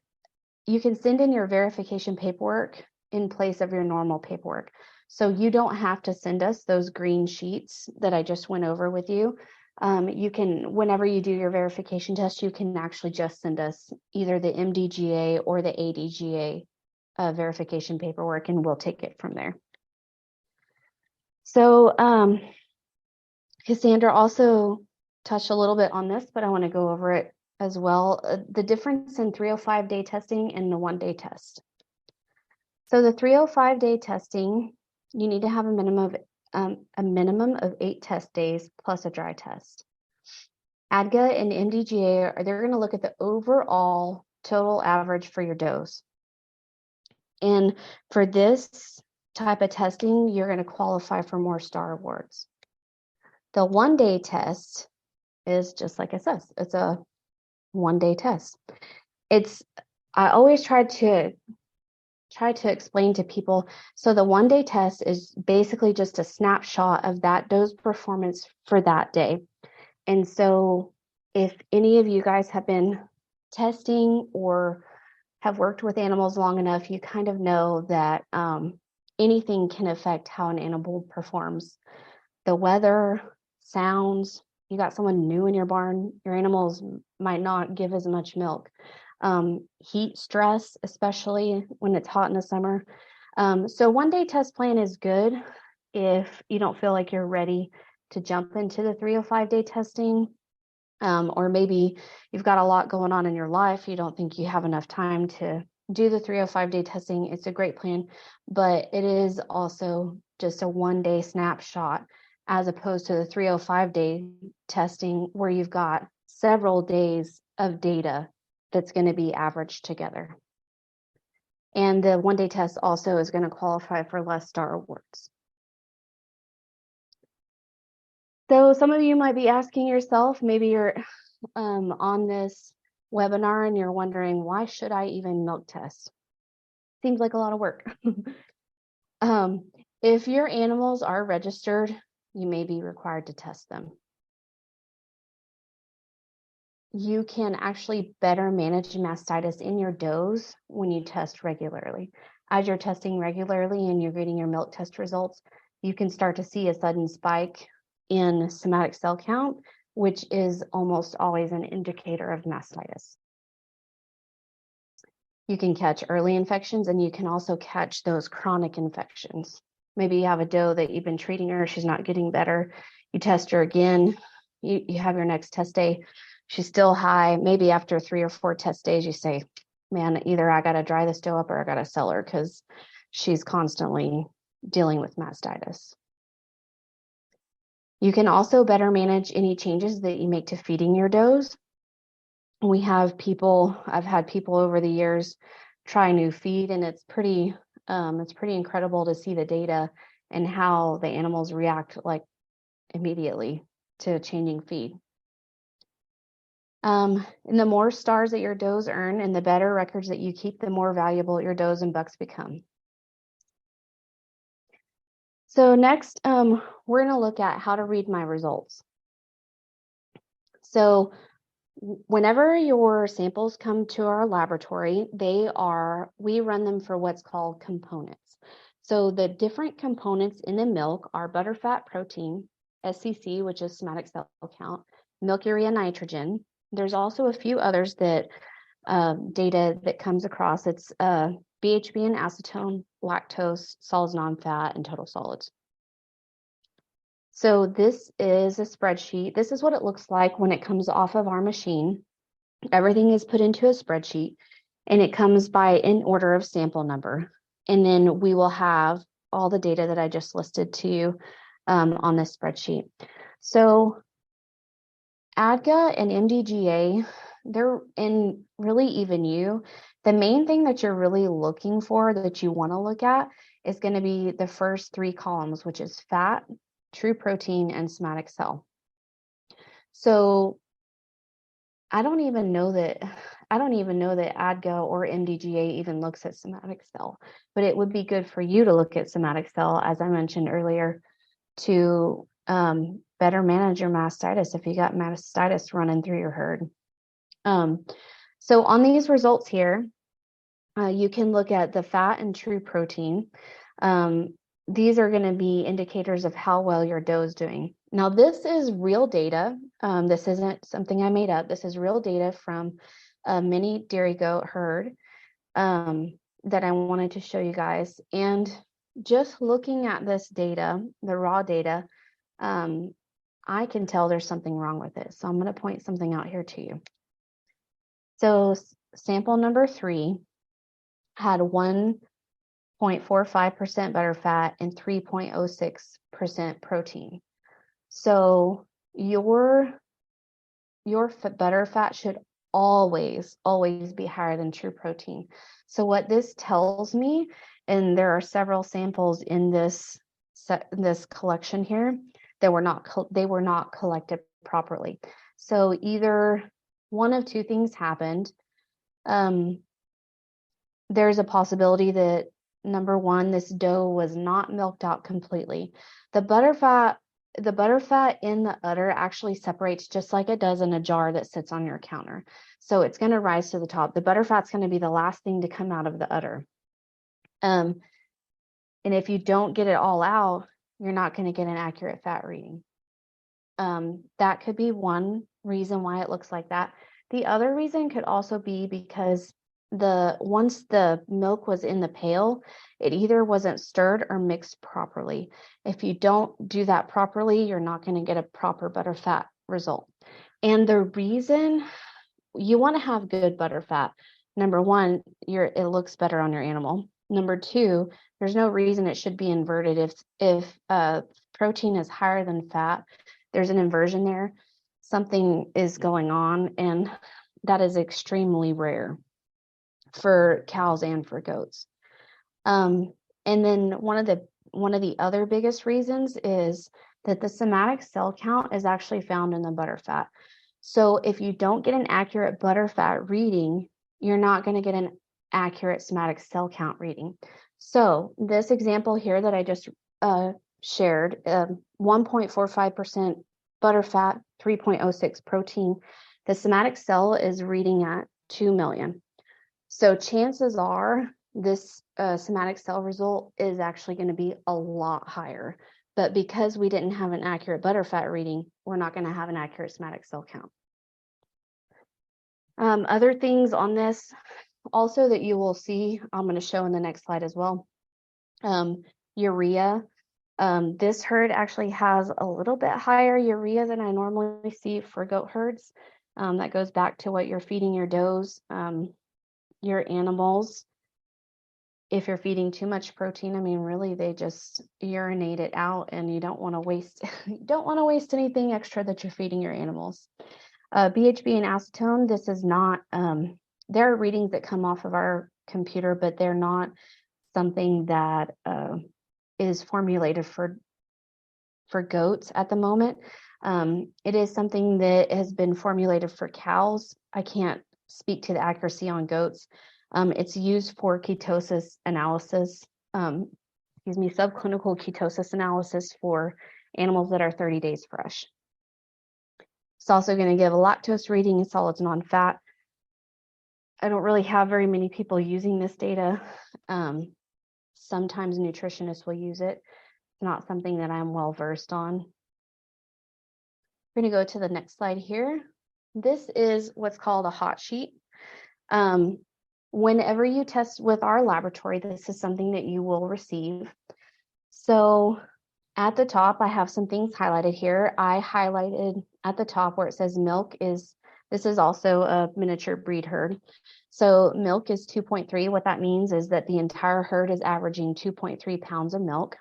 send in your verification paperwork in place of your normal paperwork. So you don't have to send us those green sheets that I just went over with you. You can, whenever you do your verification test, you can actually just send us either the MDGA or the ADGA verification paperwork, and we'll take it from there. So Cassandra also touched a little bit on this, but I want to go over it as well. The difference in 305-day testing and the one-day test. So the 305-day testing, you need to have a minimum of 8 test days plus a dry test. ADGA and MDGA, they're going to look at the overall total average for your dose. And for this type of testing, you're going to qualify for more STAR awards. The one-day test is just like it says, it's a one-day test. I always try to explain to people, so the one-day test is basically just a snapshot of that dose performance for that day. And so if any of you guys have been testing or have worked with animals long enough, you kind of know that anything can affect how an animal performs. The weather, sounds, you got someone new in your barn, your animals might not give as much milk. Heat stress, especially when it's hot in the summer. So one-day test plan is good if you don't feel like you're ready to jump into the 305-day testing, or maybe you've got a lot going on in your life. You don't think you have enough time to do the 305-day testing. It's a great plan, but it is also just a one-day snapshot as opposed to the 305-day testing where you've got several days of data that's going to be averaged together. And the one-day test also is going to qualify for less STAR awards. So some of you might be asking yourself, maybe you're on this webinar and you're wondering, why should I even milk test? Seems like a lot of work. If your animals are registered, you may be required to test them. You can actually better manage mastitis in your does when you test regularly. As you're testing regularly and you're getting your milk test results, you can start to see a sudden spike in somatic cell count, which is almost always an indicator of mastitis. You can catch early infections, and you can also catch those chronic infections. Maybe you have a doe that you've been treating her, she's not getting better. You test her again, you have your next test day, she's still high. Maybe after 3 or 4 test days, you say, man, either I got to dry this doe up or I got to sell her because she's constantly dealing with mastitis. You can also better manage any changes that you make to feeding your does. I've had people over the years try new feed, and it's pretty incredible to see the data and how the animals react like immediately to changing feed. And the more stars that your does earn and the better records that you keep, the more valuable your does and bucks become. So next, we're going to look at how to read my results. So whenever your samples come to our laboratory, we run them for what's called components. So the different components in the milk are butterfat protein, SCC, which is somatic cell count, milk urea nitrogen. There's also a few others that data that comes across. It's BHB and acetone, lactose, solids non-fat, and total solids. So this is a spreadsheet. This is what it looks like when it comes off of our machine. Everything is put into a spreadsheet, and it comes in order of sample number. And then we will have all the data that I just listed to you on this spreadsheet. So ADGA and MDGA, and really even you, the main thing that you're really looking for, that you want to look at, is going to be the first 3 columns, which is fat, true protein, and somatic cell. So I don't even know that ADGA or MDGA even looks at somatic cell, but it would be good for you to look at somatic cell, as I mentioned earlier, to better manage your mastitis if you got mastitis running through your herd. So on these results here, you can look at the fat and true protein. these are going to be indicators of how well your doe is doing. Now, this is real data. This isn't something I made up. This is real data from a mini dairy goat herd that I wanted to show you guys. And just looking at this data, the raw data, I can tell there's something wrong with it. So I'm going to point something out here to you. So sample number 3 had 1.45% butterfat and 3.06% protein. So your butterfat should always be higher than true protein. So what this tells me, and there are several samples in this collection here that they were not collected properly. So either one of two things happened. There's a possibility that, number one, this doe was not milked out completely. The butterfat in the udder actually separates just like it does in a jar that sits on your counter. So it's going to rise to the top. The butterfat's going to be the last thing to come out of the udder. And if you don't get it all out, you're not going to get an accurate fat reading. That could be one reason why it looks like that. The other reason could also be because once the milk was in the pail, it either wasn't stirred or mixed properly. If you don't do that properly, you're not going to get a proper butterfat result. And the reason you want to have good butterfat, number one, it looks better on your animal. Number two, there's no reason it should be inverted. If protein is higher than fat, there's an inversion there. Something is going on, and that is extremely rare for cows and for goats. And then one of the other biggest reasons is that the somatic cell count is actually found in the butterfat. So if you don't get an accurate butterfat reading, you're not going to get an accurate somatic cell count reading. So this example here that I just shared, 1.45% butterfat, 3.06 protein, the somatic cell is reading at 2 million. So chances are this somatic cell result is actually going to be a lot higher. But because we didn't have an accurate butterfat reading, we're not going to have an accurate somatic cell count. Other things on this also that you will see, I'm going to show in the next slide as well. Urea. This herd actually has a little bit higher urea than I normally see for goat herds. That goes back to what you're feeding your does, your animals. If you're feeding too much protein, I mean, really, they just urinate it out, and you don't want to waste anything extra that you're feeding your animals. BHB and acetone, this is not, there are readings that come off of our computer, but they're not something that is formulated for goats at the moment. It is something that has been formulated for cows. I can't speak to the accuracy on goats. It's used for ketosis analysis, subclinical ketosis analysis for animals that are 30 days fresh. It's also going to give a lactose reading in solids non-fat. I don't really have very many people using this data. Sometimes nutritionists will use it. It's not something that I'm well versed on. We're going to go to the next slide here. This is what's called a hot sheet. Whenever you test with our laboratory, this is something that you will receive. So at the top, I have some things highlighted here. I highlighted at the top where it says milk this is also a miniature breed herd. So milk is 2.3. What that means is that the entire herd is averaging 2.3 pounds of milk.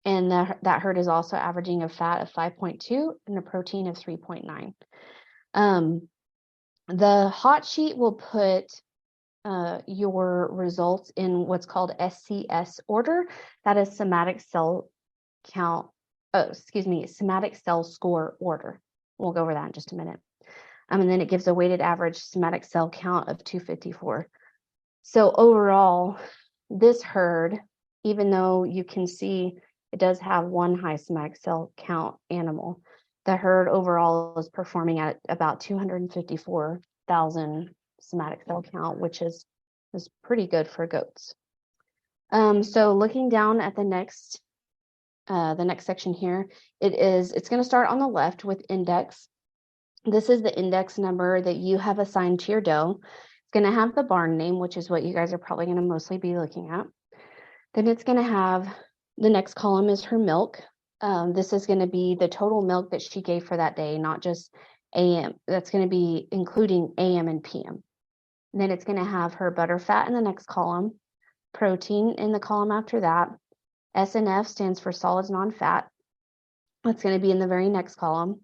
And that herd is also averaging a fat of 5.2 and a protein of 3.9. The hot sheet will put your results in what's called SCS order. That is somatic cell count, somatic cell score order. We'll go over that in just a minute. And then it gives a weighted average somatic cell count of 254. So overall, this herd, even though you can see it does have one high somatic cell count animal, the herd overall is performing at about 254,000 somatic cell count, which is pretty good for goats. So looking down at the next the next section here, it's going to start on the left with index. This is the index number that you have assigned to your doe. It's going to have the barn name, which is what you guys are probably going to mostly be looking at. Then it's going to have, the next column is her milk. This is going to be the total milk that she gave for that day, not just AM. That's going to be including AM and PM. And then it's going to have her butter fat in the next column, protein in the column after that. SNF stands for solids non-fat. That's going to be in the very next column.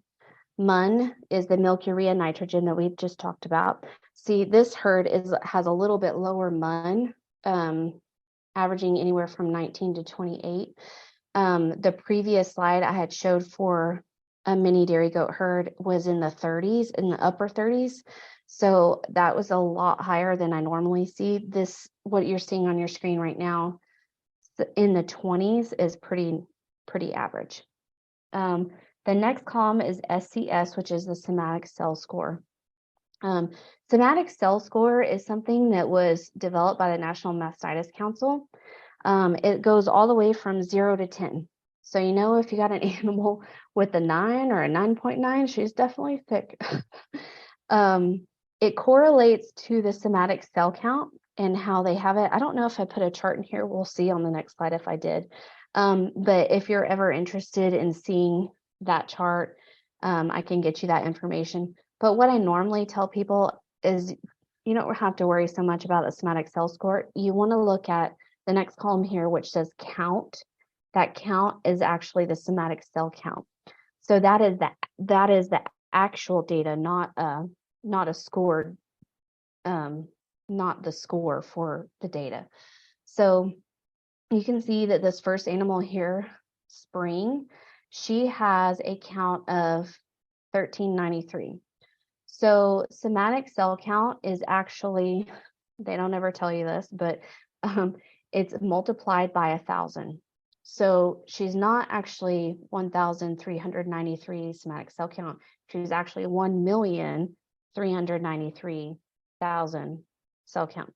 MUN is the milk urea nitrogen that we just talked about. See, this herd has a little bit lower MUN, averaging anywhere from 19 to 28. The previous slide I had showed for a mini dairy goat herd was in the 30s, in the upper 30s. So that was a lot higher than I normally see. This, what you're seeing on your screen right now, in the 20s is pretty average. The next column is SCS, which is the somatic cell score. Somatic cell score is something that was developed by the National Mastitis Council. It goes all the way from 0 to 10. So, you know, if you got an animal with a 9 or a 9.9, she's definitely thick. It correlates to the somatic cell count and how they have it. I don't know if I put a chart in here. We'll see on the next slide if I did. But if you're ever interested in seeing that chart, I can get you that information. But what I normally tell people is you don't have to worry so much about the somatic cell score. You want to look at the next column here, which says count. That count is actually the somatic cell count. So that is the actual data, not a score, not the score for the data. So you can see that this first animal here, Spring, she has a count of 1393. So somatic cell count is actually, they don't ever tell you this, but it's multiplied by 1,000. So she's not actually 1,393 somatic cell count. She's actually 1,393,000 cell count.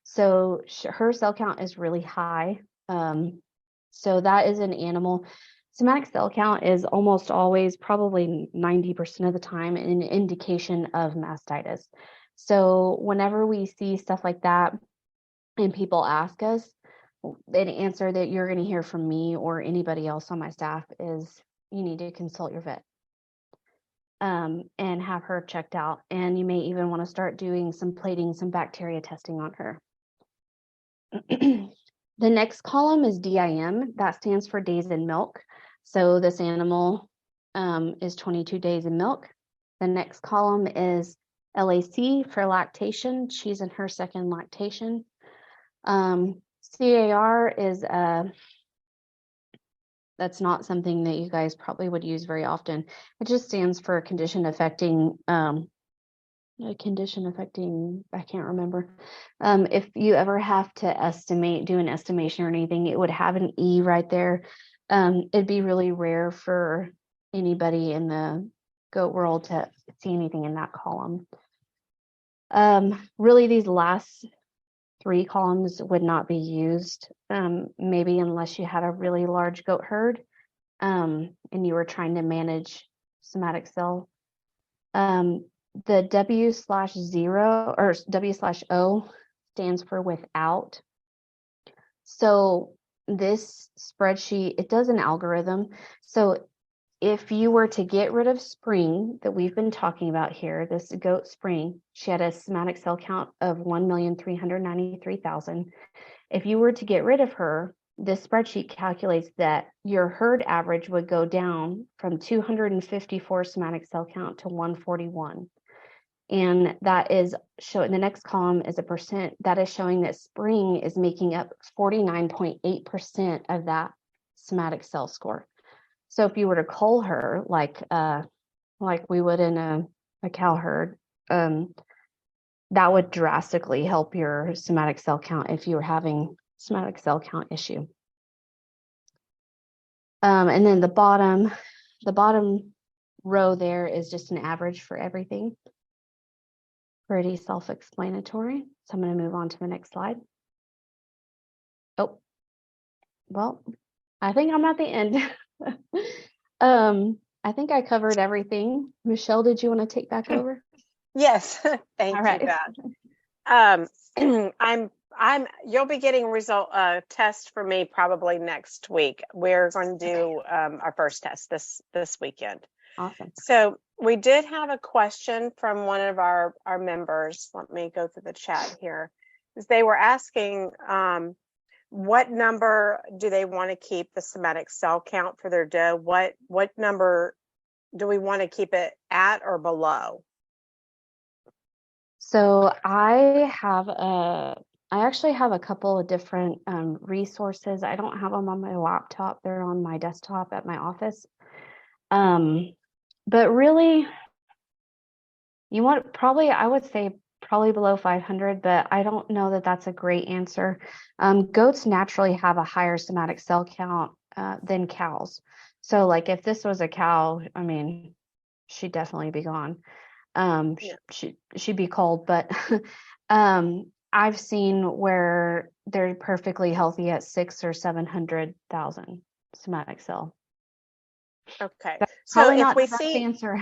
So her cell count is really high. So that is an animal. Somatic cell count is almost always, probably 90% of the time, an indication of mastitis. So whenever we see stuff like that and people ask us, an answer that you're going to hear from me or anybody else on my staff is you need to consult your vet and have her checked out. And you may even want to start doing some plating, some bacteria testing on her. The next column is DIM. That stands for days in milk. So this animal is 22 days in milk. The next column is LAC for lactation. She's in her second lactation. CAR is that's not something that you guys probably would use very often. It just stands for condition affecting, I can't remember. If you ever have to do an estimation or anything, it would have an E right there. It'd be really rare for anybody in the goat world to see anything in that column. Really, these last 3 columns would not be used, maybe unless you had a really large goat herd and you were trying to manage somatic cell. The W/0 or W/O stands for without. So this spreadsheet, it does an algorithm. So if you were to get rid of Spring that we've been talking about here, this goat Spring, she had a somatic cell count of 1,393,000. If you were to get rid of her, this spreadsheet calculates that your herd average would go down from 254 somatic cell count to 141. And that is showing, the next column is a percent, that is showing that Spring is making up 49.8% of that somatic cell score. So if you were to cull her like we would in a cow herd, that would drastically help your somatic cell count if you were having somatic cell count issue. And then the bottom row there is just an average for everything. Pretty self-explanatory. So I'm going to move on to the next slide. Oh, well, I think I'm at the end. I think I covered everything. Michelle, did you want to take back over? Yes, thank All you, right. Beth. You'll be getting test for me probably next week. We're going to do our first test this weekend. Awesome. So we did have a question from one of our members. Let me go through the chat here. They were asking what number do they want to keep the somatic cell count for their doe? What number do we want to keep it at or below? So I actually have a couple of different resources. I don't have them on my laptop. They're on my desktop at my office. But really, you want I would say probably below 500, but I don't know that that's a great answer. Goats naturally have a higher somatic cell count than cows. So like if this was a cow, I mean, she'd definitely be gone. She'd be cold, but I've seen where they're perfectly healthy at 600,000 or 700,000 somatic cell. Okay. That's So probably if not we the best see answer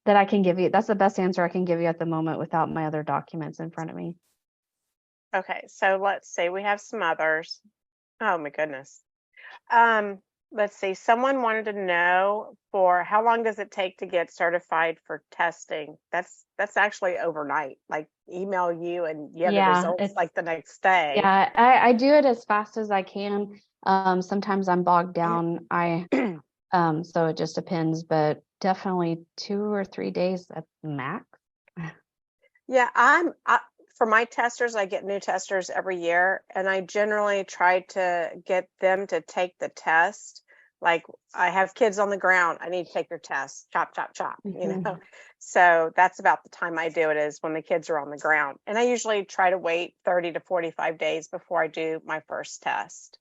that I can give you. That's the best answer I can give you at the moment without my other documents in front of me. Okay, so let's see. We have some others. Oh my goodness. Let's see. Someone wanted to know for how long does it take to get certified for testing? That's actually overnight. Like email you and you have the results like the next day. Yeah, I do it as fast as I can. Sometimes I'm bogged down. So it just depends, but definitely 2 or 3 days at max. Yeah, for my testers, I get new testers every year, and I generally try to get them to take the test. Like I have kids on the ground, I need to take their test, chop, chop, chop, you know. So that's about the time I do it, is when the kids are on the ground. And I usually try to wait 30 to 45 days before I do my first test.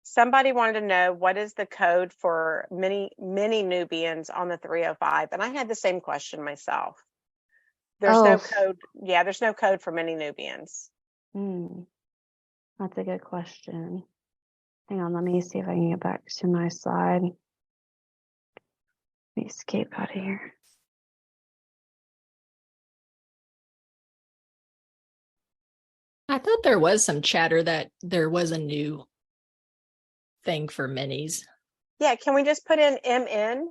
Somebody wanted to know what is the code for mini Nubians on the 305, and I had the same question myself. There's no code. Yeah, there's no code for mini Nubians. That's a good question. Hang on, let me see if I can get back to my slide. Let me escape out of here. I thought there was some chatter that there was a new thing for minis. Yeah, can we just put in MN?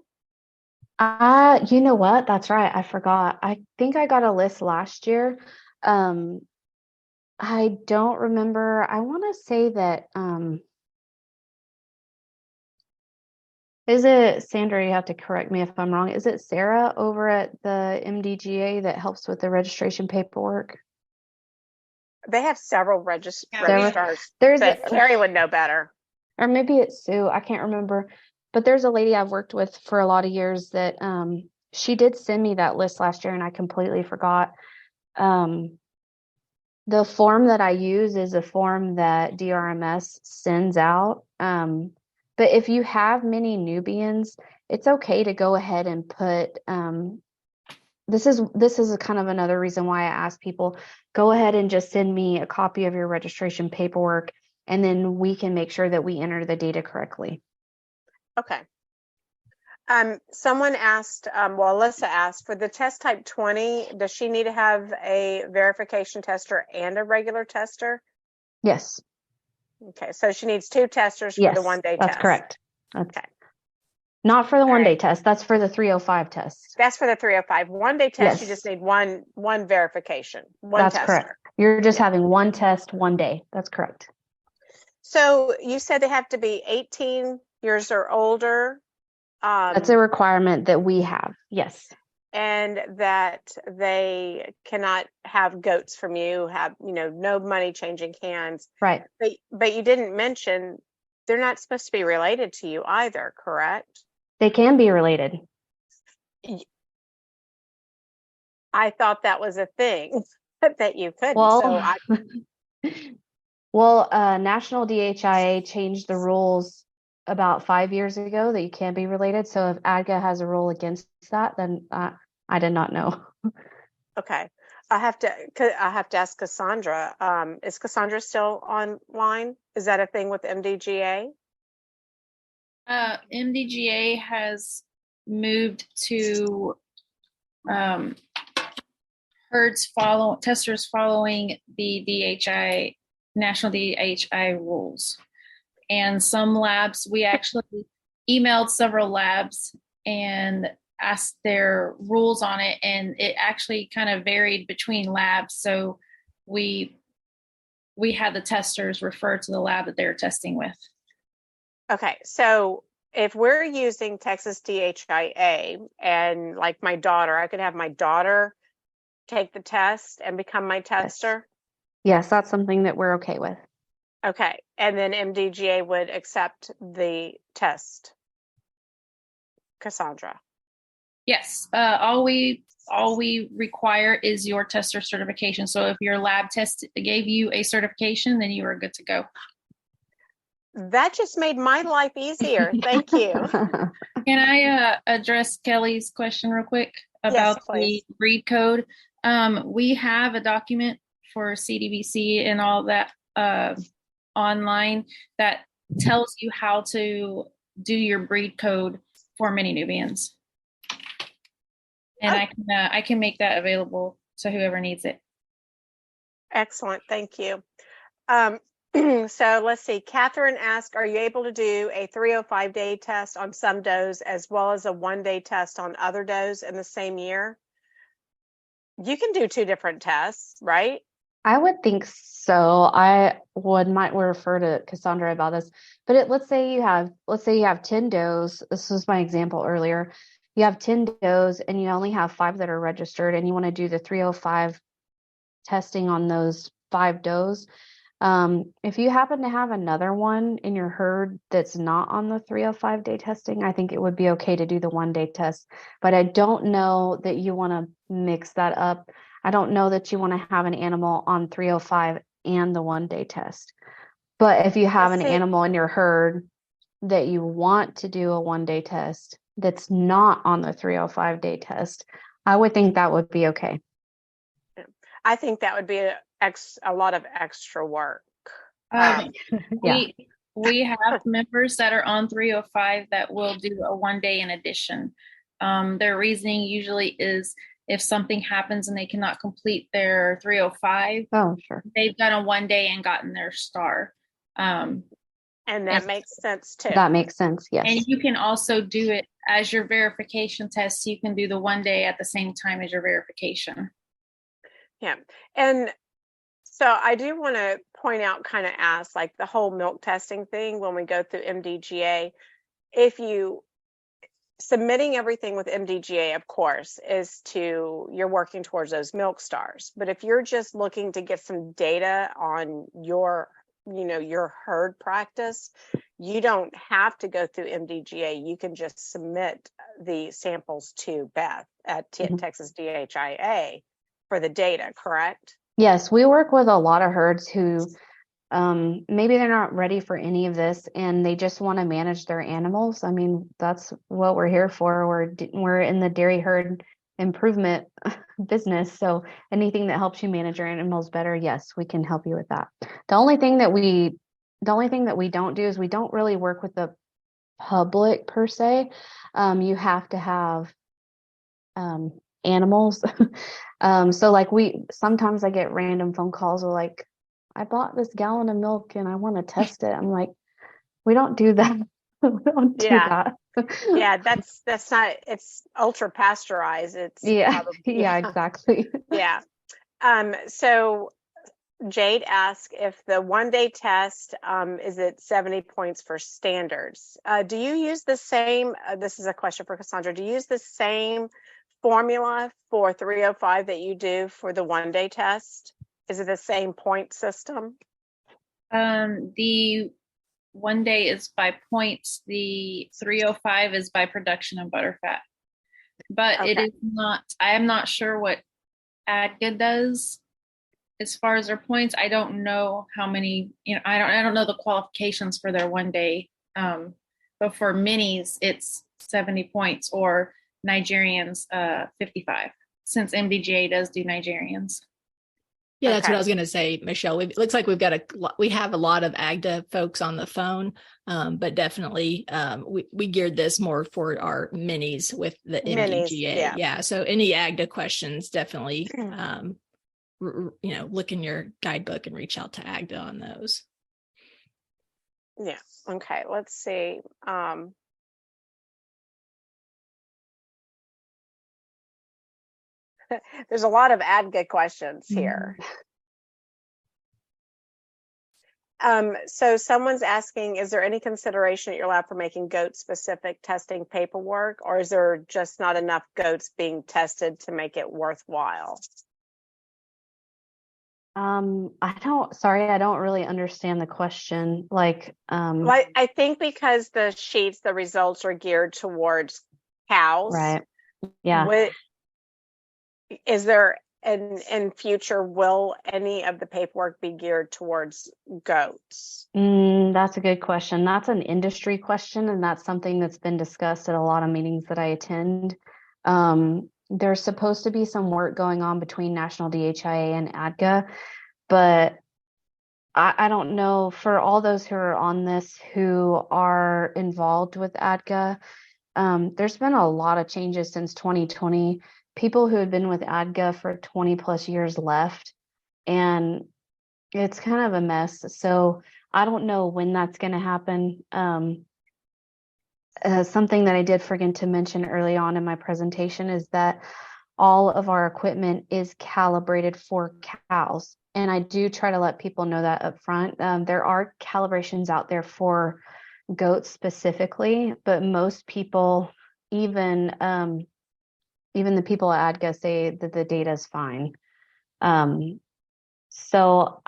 You know what? That's right. I forgot. I think I got a list last year. I don't remember. I want to say that is it Sandra? You have to correct me if I'm wrong. Is it Sarah over at the MDGA that helps with the registration paperwork? They have several registrars. But Carrie would know better. Or maybe it's Sue. I can't remember. But there's a lady I've worked with for a lot of years that she did send me that list last year, and I completely forgot. The form that I use is a form that DRMS sends out. But if you have many Nubians, it's okay to go ahead and put this is a kind of another reason why I ask people, go ahead and just send me a copy of your registration paperwork, and then we can make sure that we enter the data correctly. Okay. Someone asked, Alyssa asked, for the test type 20, does she need to have a verification tester and a regular tester? Yes. Okay, so she needs 2 testers for the one-day test. That's correct. Okay. Not for the one-day test. That's for the 305 test. That's for the 305. One-day test, you just need one verification, one tester. Correct. You're just having one test, one day. That's correct. So you said they have to be 18 years or older. That's a requirement that we have. Yes. And that they cannot have goats from you, no money changing hands. Right. But you didn't mention they're not supposed to be related to you either, correct? They can be related. I thought that was a thing that you couldn't. Well, National DHIA changed the rules about 5 years ago that you can't be related. So if ADGA has a rule against that, then I did not know. Okay. I have to ask Cassandra. Is Cassandra still online? Is that a thing with MDGA? MDGA has moved to testers following the DHI national DHI rules. And some labs, we actually emailed several labs and asked their rules on it, and it actually kind of varied between labs. So we had the testers refer to the lab that they were testing with. Okay, so if we're using Texas DHIA, and like my daughter, I could have my daughter take the test and become my tester? Yes, that's something that we're okay with. Okay, and then MDGA would accept the test. Cassandra. Yes, all we require is your tester certification. So if your lab test gave you a certification, then you are good to go. That just made my life easier. Thank you. Can I address Kelly's question real quick about the breed code? We have a document for CDBC and all that online that tells you how to do your breed code for mini Nubians. And I can make that available to whoever needs it. Excellent, thank you. So let's see, Catherine asked, are you able to do a 305-day test on some does as well as a 1-day test on other does in the same year? You can do 2 different tests, right? I would think so. I might refer to Cassandra about this, but let's say you have 10 does. This was my example earlier. You have 10 does and you only have 5 that are registered, and you want to do the 305 testing on those 5 does. If you happen to have another one in your herd that's not on the 305-day testing, I think it would be okay to do the 1-day test. But I don't know that you want to mix that up. I don't know that you want to have an animal on 305 and the 1-day test. But if you have an animal in your herd that you want to do a 1-day test that's not on the 305-day test, I would think that would be okay. I think that would be a lot of extra work. We have members that are on 305 that will do a 1-day in addition. Their reasoning usually is if something happens and they cannot complete their 305, sure, they've done a 1-day and gotten their star. And that makes sense too. That makes sense, yes. And you can also do it as your verification test. You can do the 1-day at the same time as your verification. Yeah, and so I do want to point out, kind of ask, like the whole milk testing thing when we go through MDGA, if you submitting everything with MDGA, of course, you're working towards those milk stars. But if you're just looking to get some data on your herd practice, you don't have to go through MDGA. You can just submit the samples to Beth at Texas DHIA for the data, correct? Yes, we work with a lot of herds who maybe they're not ready for any of this and they just want to manage their animals. I mean, that's what we're here for. We're in the dairy herd improvement business. So anything that helps you manage your animals better, yes, we can help you with that. The only thing that we don't do is we don't really work with the public per se. You have to have animals. So like sometimes I get random phone calls of like, I bought this gallon of milk and I want to test it. I'm like, we don't do that. We don't do that. Yeah, that's not, it's ultra pasteurized. It's exactly. Yeah. So Jade asked if the 1-day test is at 70 points for standards. Do you use the same, this is a question for Cassandra, do you use the same formula for 305 that you do for the 1-day test? Is it the same point system? The 1-day is by points. The 305 is by production of butterfat. But it is not, I am not sure what ADGA does as far as their points. I don't know how many, I don't know the qualifications for their 1-day. But for minis, it's 70 points, or Nigerians 55. since MDGA does do Nigerians. Yeah, that's Okay. what I was going to say, Michelle. It looks like we have a lot of AGDA folks on the phone, but definitely we geared this more for our minis with the Minis, MDGA. yeah. So any AGDA questions, definitely, look in your guidebook and reach out to AGDA on those. Yeah. Okay. Let's see. There's a lot of ADGA questions here. So someone's asking, is there any consideration at your lab for making goat-specific testing paperwork, or is there just not enough goats being tested to make it worthwhile? I don't really understand the question. Well, I think because the sheets, the results are geared towards cows. Right. Yeah. Is there in future, will any of the paperwork be geared towards goats? That's a good question. That's an industry question, and that's something that's been discussed at a lot of meetings that I attend. There's supposed to be some work going on between National DHIA and ADGA, but I don't know, for all those who are on this who are involved with ADGA, there's been a lot of changes since 2020. People who had been with ADGA for 20 plus years left, and it's kind of a mess. So I don't know when that's going to happen. Something that I did forget to mention early on in my presentation is that all of our equipment is calibrated for cows. And I do try to let people know that up front. There are calibrations out there for goats specifically, but most people, even the people at ADGA, say that the data is fine. So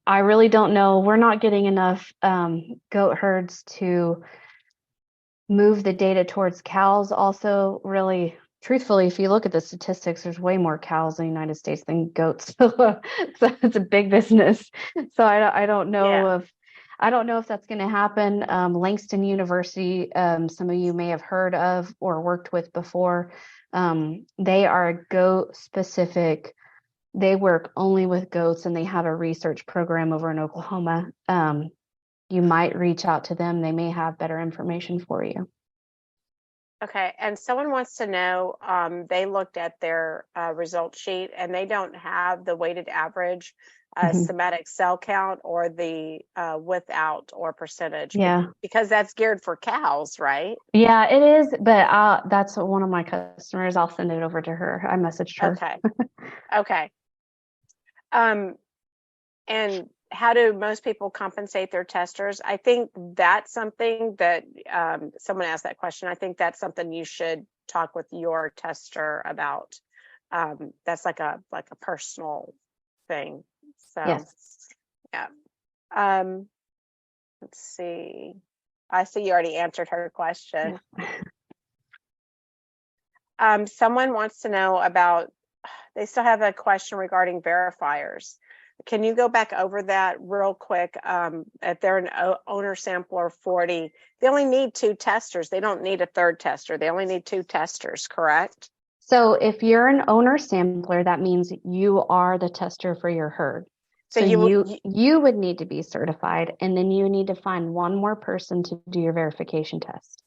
I really don't know. We're not getting enough goat herds to move the data towards cows. Also, really, truthfully, if you look at the statistics, there's way more cows in the United States than goats. So it's a big business. So I don't know if that's going to happen. Langston University, some of you may have heard of or worked with before. They are a goat specific. They work only with goats, and they have a research program over in Oklahoma. You might reach out to them. They may have better information for you. Okay, and someone wants to know, they looked at their result sheet and they don't have the weighted average somatic cell count or the without or percentage. Yeah. Because that's geared for cows, right? Yeah, it is. But that's one of my customers. I'll send it over to her. I messaged her. Okay. Okay. And how do most people compensate their testers? I think that's something that someone asked that question. I think that's something you should talk with your tester about. That's like a personal thing. So yes. Yeah. Let's see. I see you already answered her question. Someone wants to know about, they still have a question regarding verifiers. Can you go back over that real quick? If they're an owner sampler 40, they only need 2 testers. They don't need a third tester. They only need 2 testers, correct? So if you're an owner sampler, that means you are the tester for your herd. So you would need to be certified, and then you need to find one more person to do your verification test.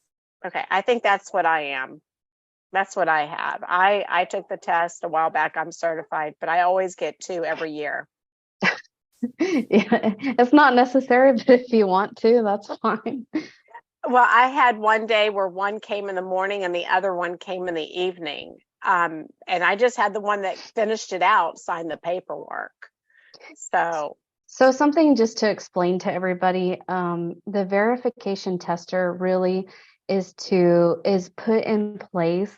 Okay, I think that's what I am. That's what I have. I took the test a while back. I'm certified, but I always get 2 every year. Yeah, it's not necessary, but if you want to, that's fine. Well, I had one day where one came in the morning and the other one came in the evening. And I just had the one that finished it out sign the paperwork. So something just to explain to everybody, the verification tester really is put in place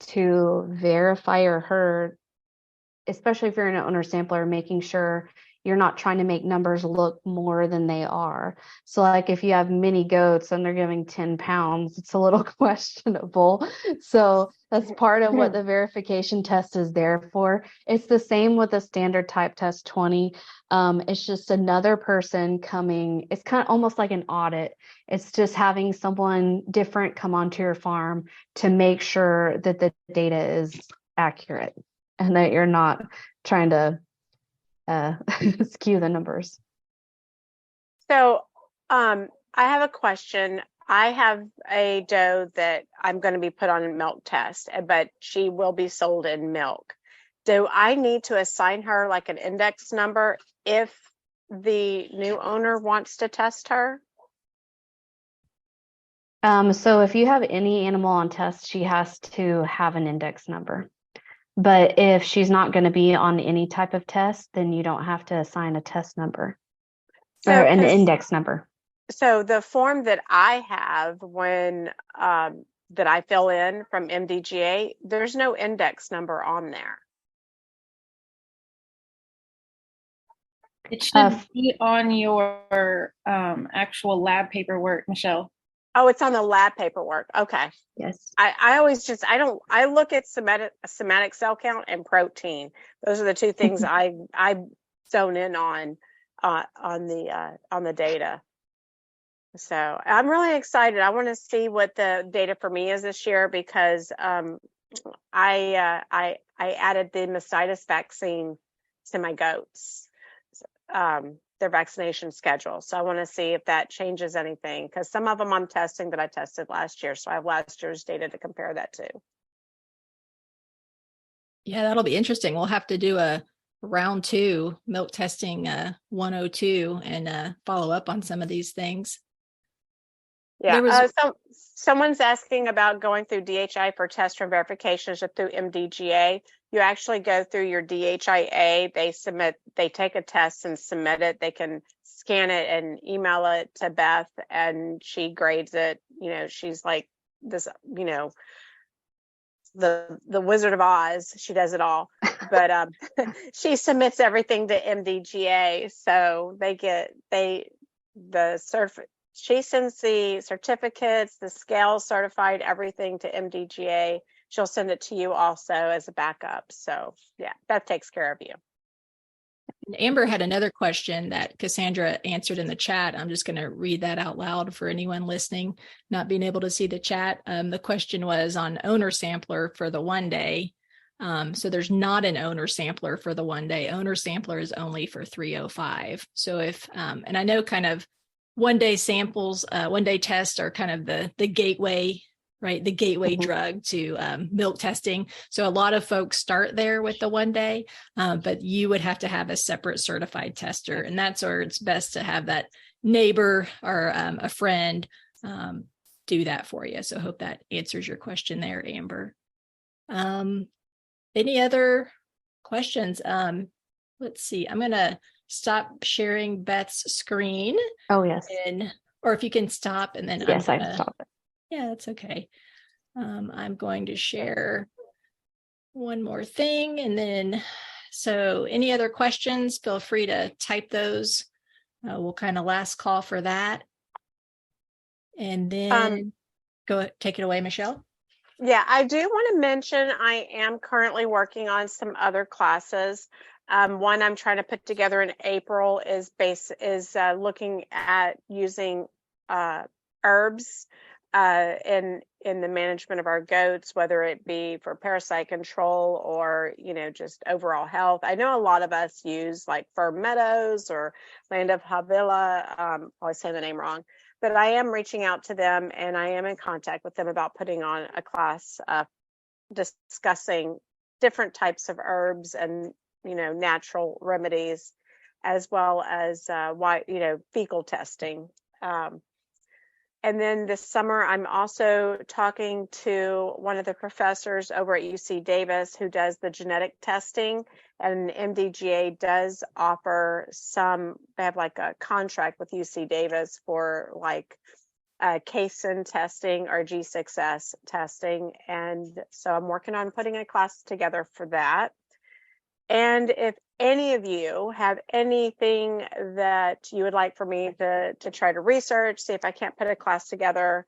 to verify your herd, especially if you're an owner sampler, making sure you're not trying to make numbers look more than they are. So like if you have many goats and they're giving 10 pounds, it's a little questionable. So that's part of what the verification test is there for. It's the same with the standard type test 20. It's just another person coming. It's kind of almost like an audit. It's just having someone different come onto your farm to make sure that the data is accurate and that you're not trying to skew the numbers. So I have a question. I have a doe that I'm going to be put on a milk test, but she will be sold in milk. Do I need to assign her like an index number if the new owner wants to test her? So if you have any animal on test, she has to have an index number. But if she's not going to be on any type of test, then you don't have to assign a test number or an index number. So the form that I have when that I fill in from MDGA, there's no index number on there. It should be on your actual lab paperwork, Michelle. Oh, it's on the lab paperwork. Okay. Yes. I look at somatic cell count and protein. Those are the two things I zone in on the data. So I'm really excited. I want to see what the data for me is this year because I added the mastitis vaccine to my goats, their vaccination schedule. So I want to see if that changes anything because some of them I'm testing that I tested last year. So I have last year's data to compare that to. Yeah, that'll be interesting. We'll have to do a round 2 milk testing 102 and follow up on some of these things. Yeah, someone's asking about going through DHI for test and verifications or through MDGA. You actually go through your DHIA. They take a test and submit it. They can scan it and email it to Beth, and she grades it. You know, she's like this. You know, the Wizard of Oz. She does it all, but she submits everything to MDGA, so she sends the certificates, the scales certified, everything to MDGA. She'll send it to you also as a backup. So yeah, that takes care of you. Amber had another question that Cassandra answered in the chat. I'm just going to read that out loud for anyone listening, not being able to see the chat. The question was on owner sampler for the 1 day. So there's not an owner sampler for the 1 day. Owner sampler is only for 305. So if, and I know kind of 1 day samples, 1 day tests are kind of the gateway, right? The gateway drug to milk testing. So a lot of folks start there with the 1 day, but you would have to have a separate certified tester. And that's where it's best to have that neighbor or a friend do that for you. So I hope that answers your question there, Amber. Any other questions? Let's see. I'm going to stop sharing Beth's screen. Oh, yes. Or if you can stop and then yes, I can stop it. Yeah, that's okay. I'm going to share one more thing. And then, so any other questions, feel free to type those. We'll kind of last call for that. And then go take it away, Michelle. Yeah, I do want to mention I am currently working on some other classes. One I'm trying to put together in April is looking at using herbs in the management of our goats, whether it be for parasite control or just overall health. I know a lot of us use like Firm Meadows or Land of Havila. Probably saying the name wrong, but I am reaching out to them and I am in contact with them about putting on a class discussing different types of herbs and natural remedies, as well as fecal testing. And then this summer, I'm also talking to one of the professors over at UC Davis who does the genetic testing, and MDGA does offer they have like a contract with UC Davis for like casein testing or G6S testing. And so I'm working on putting a class together for that. And if any of you have anything that you would like for me to try to research, see if I can't put a class together,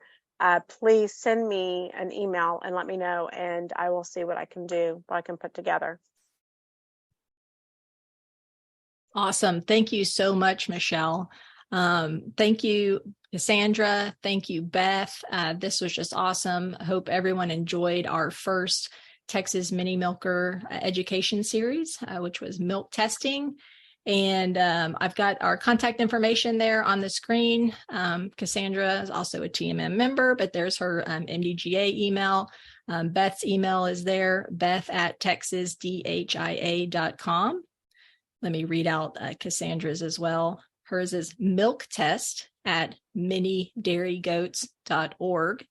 please send me an email and let me know, and I will see what I can do, what I can put together. Awesome. Thank you so much, Michelle. Thank you, Cassandra. Thank you, Beth. This was just awesome. I hope everyone enjoyed our first Texas Mini Milker education series, which was milk testing. And I've got our contact information there on the screen. Cassandra is also a TMM member, but there's her MDGA email. Beth's email is there, beth@texasdhia.com. Let me read out Cassandra's as well. Hers is milktest@minidairygoats.org.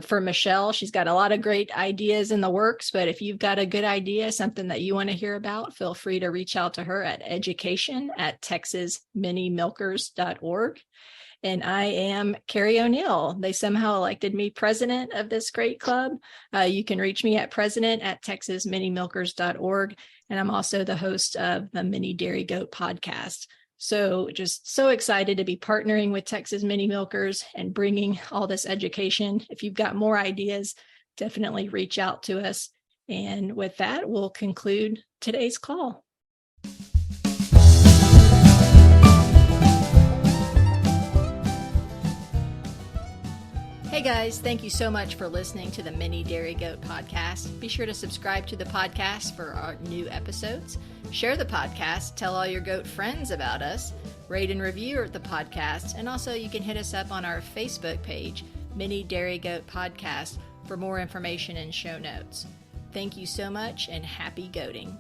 For Michelle, she's got a lot of great ideas in the works, but if you've got a good idea, something that you want to hear about, feel free to reach out to her at education@texasminimilkers.org. And I am Carrie O'Neill. They somehow elected me president of this great club. You can reach me at president@texasminimilkers.org. And I'm also the host of the Mini Dairy Goat podcast. So just so excited to be partnering with Texas Mini Milkers and bringing all this education. If you've got more ideas, definitely reach out to us. And with that, we'll conclude today's call. Hey guys, thank you so much for listening to the Mini Dairy Goat podcast. Be sure to subscribe to the podcast for our new episodes. Share the podcast, tell all your goat friends about us, rate and review the podcast, and also you can hit us up on our Facebook page, Mini Dairy Goat Podcast, for more information and show notes. Thank you so much and happy goating.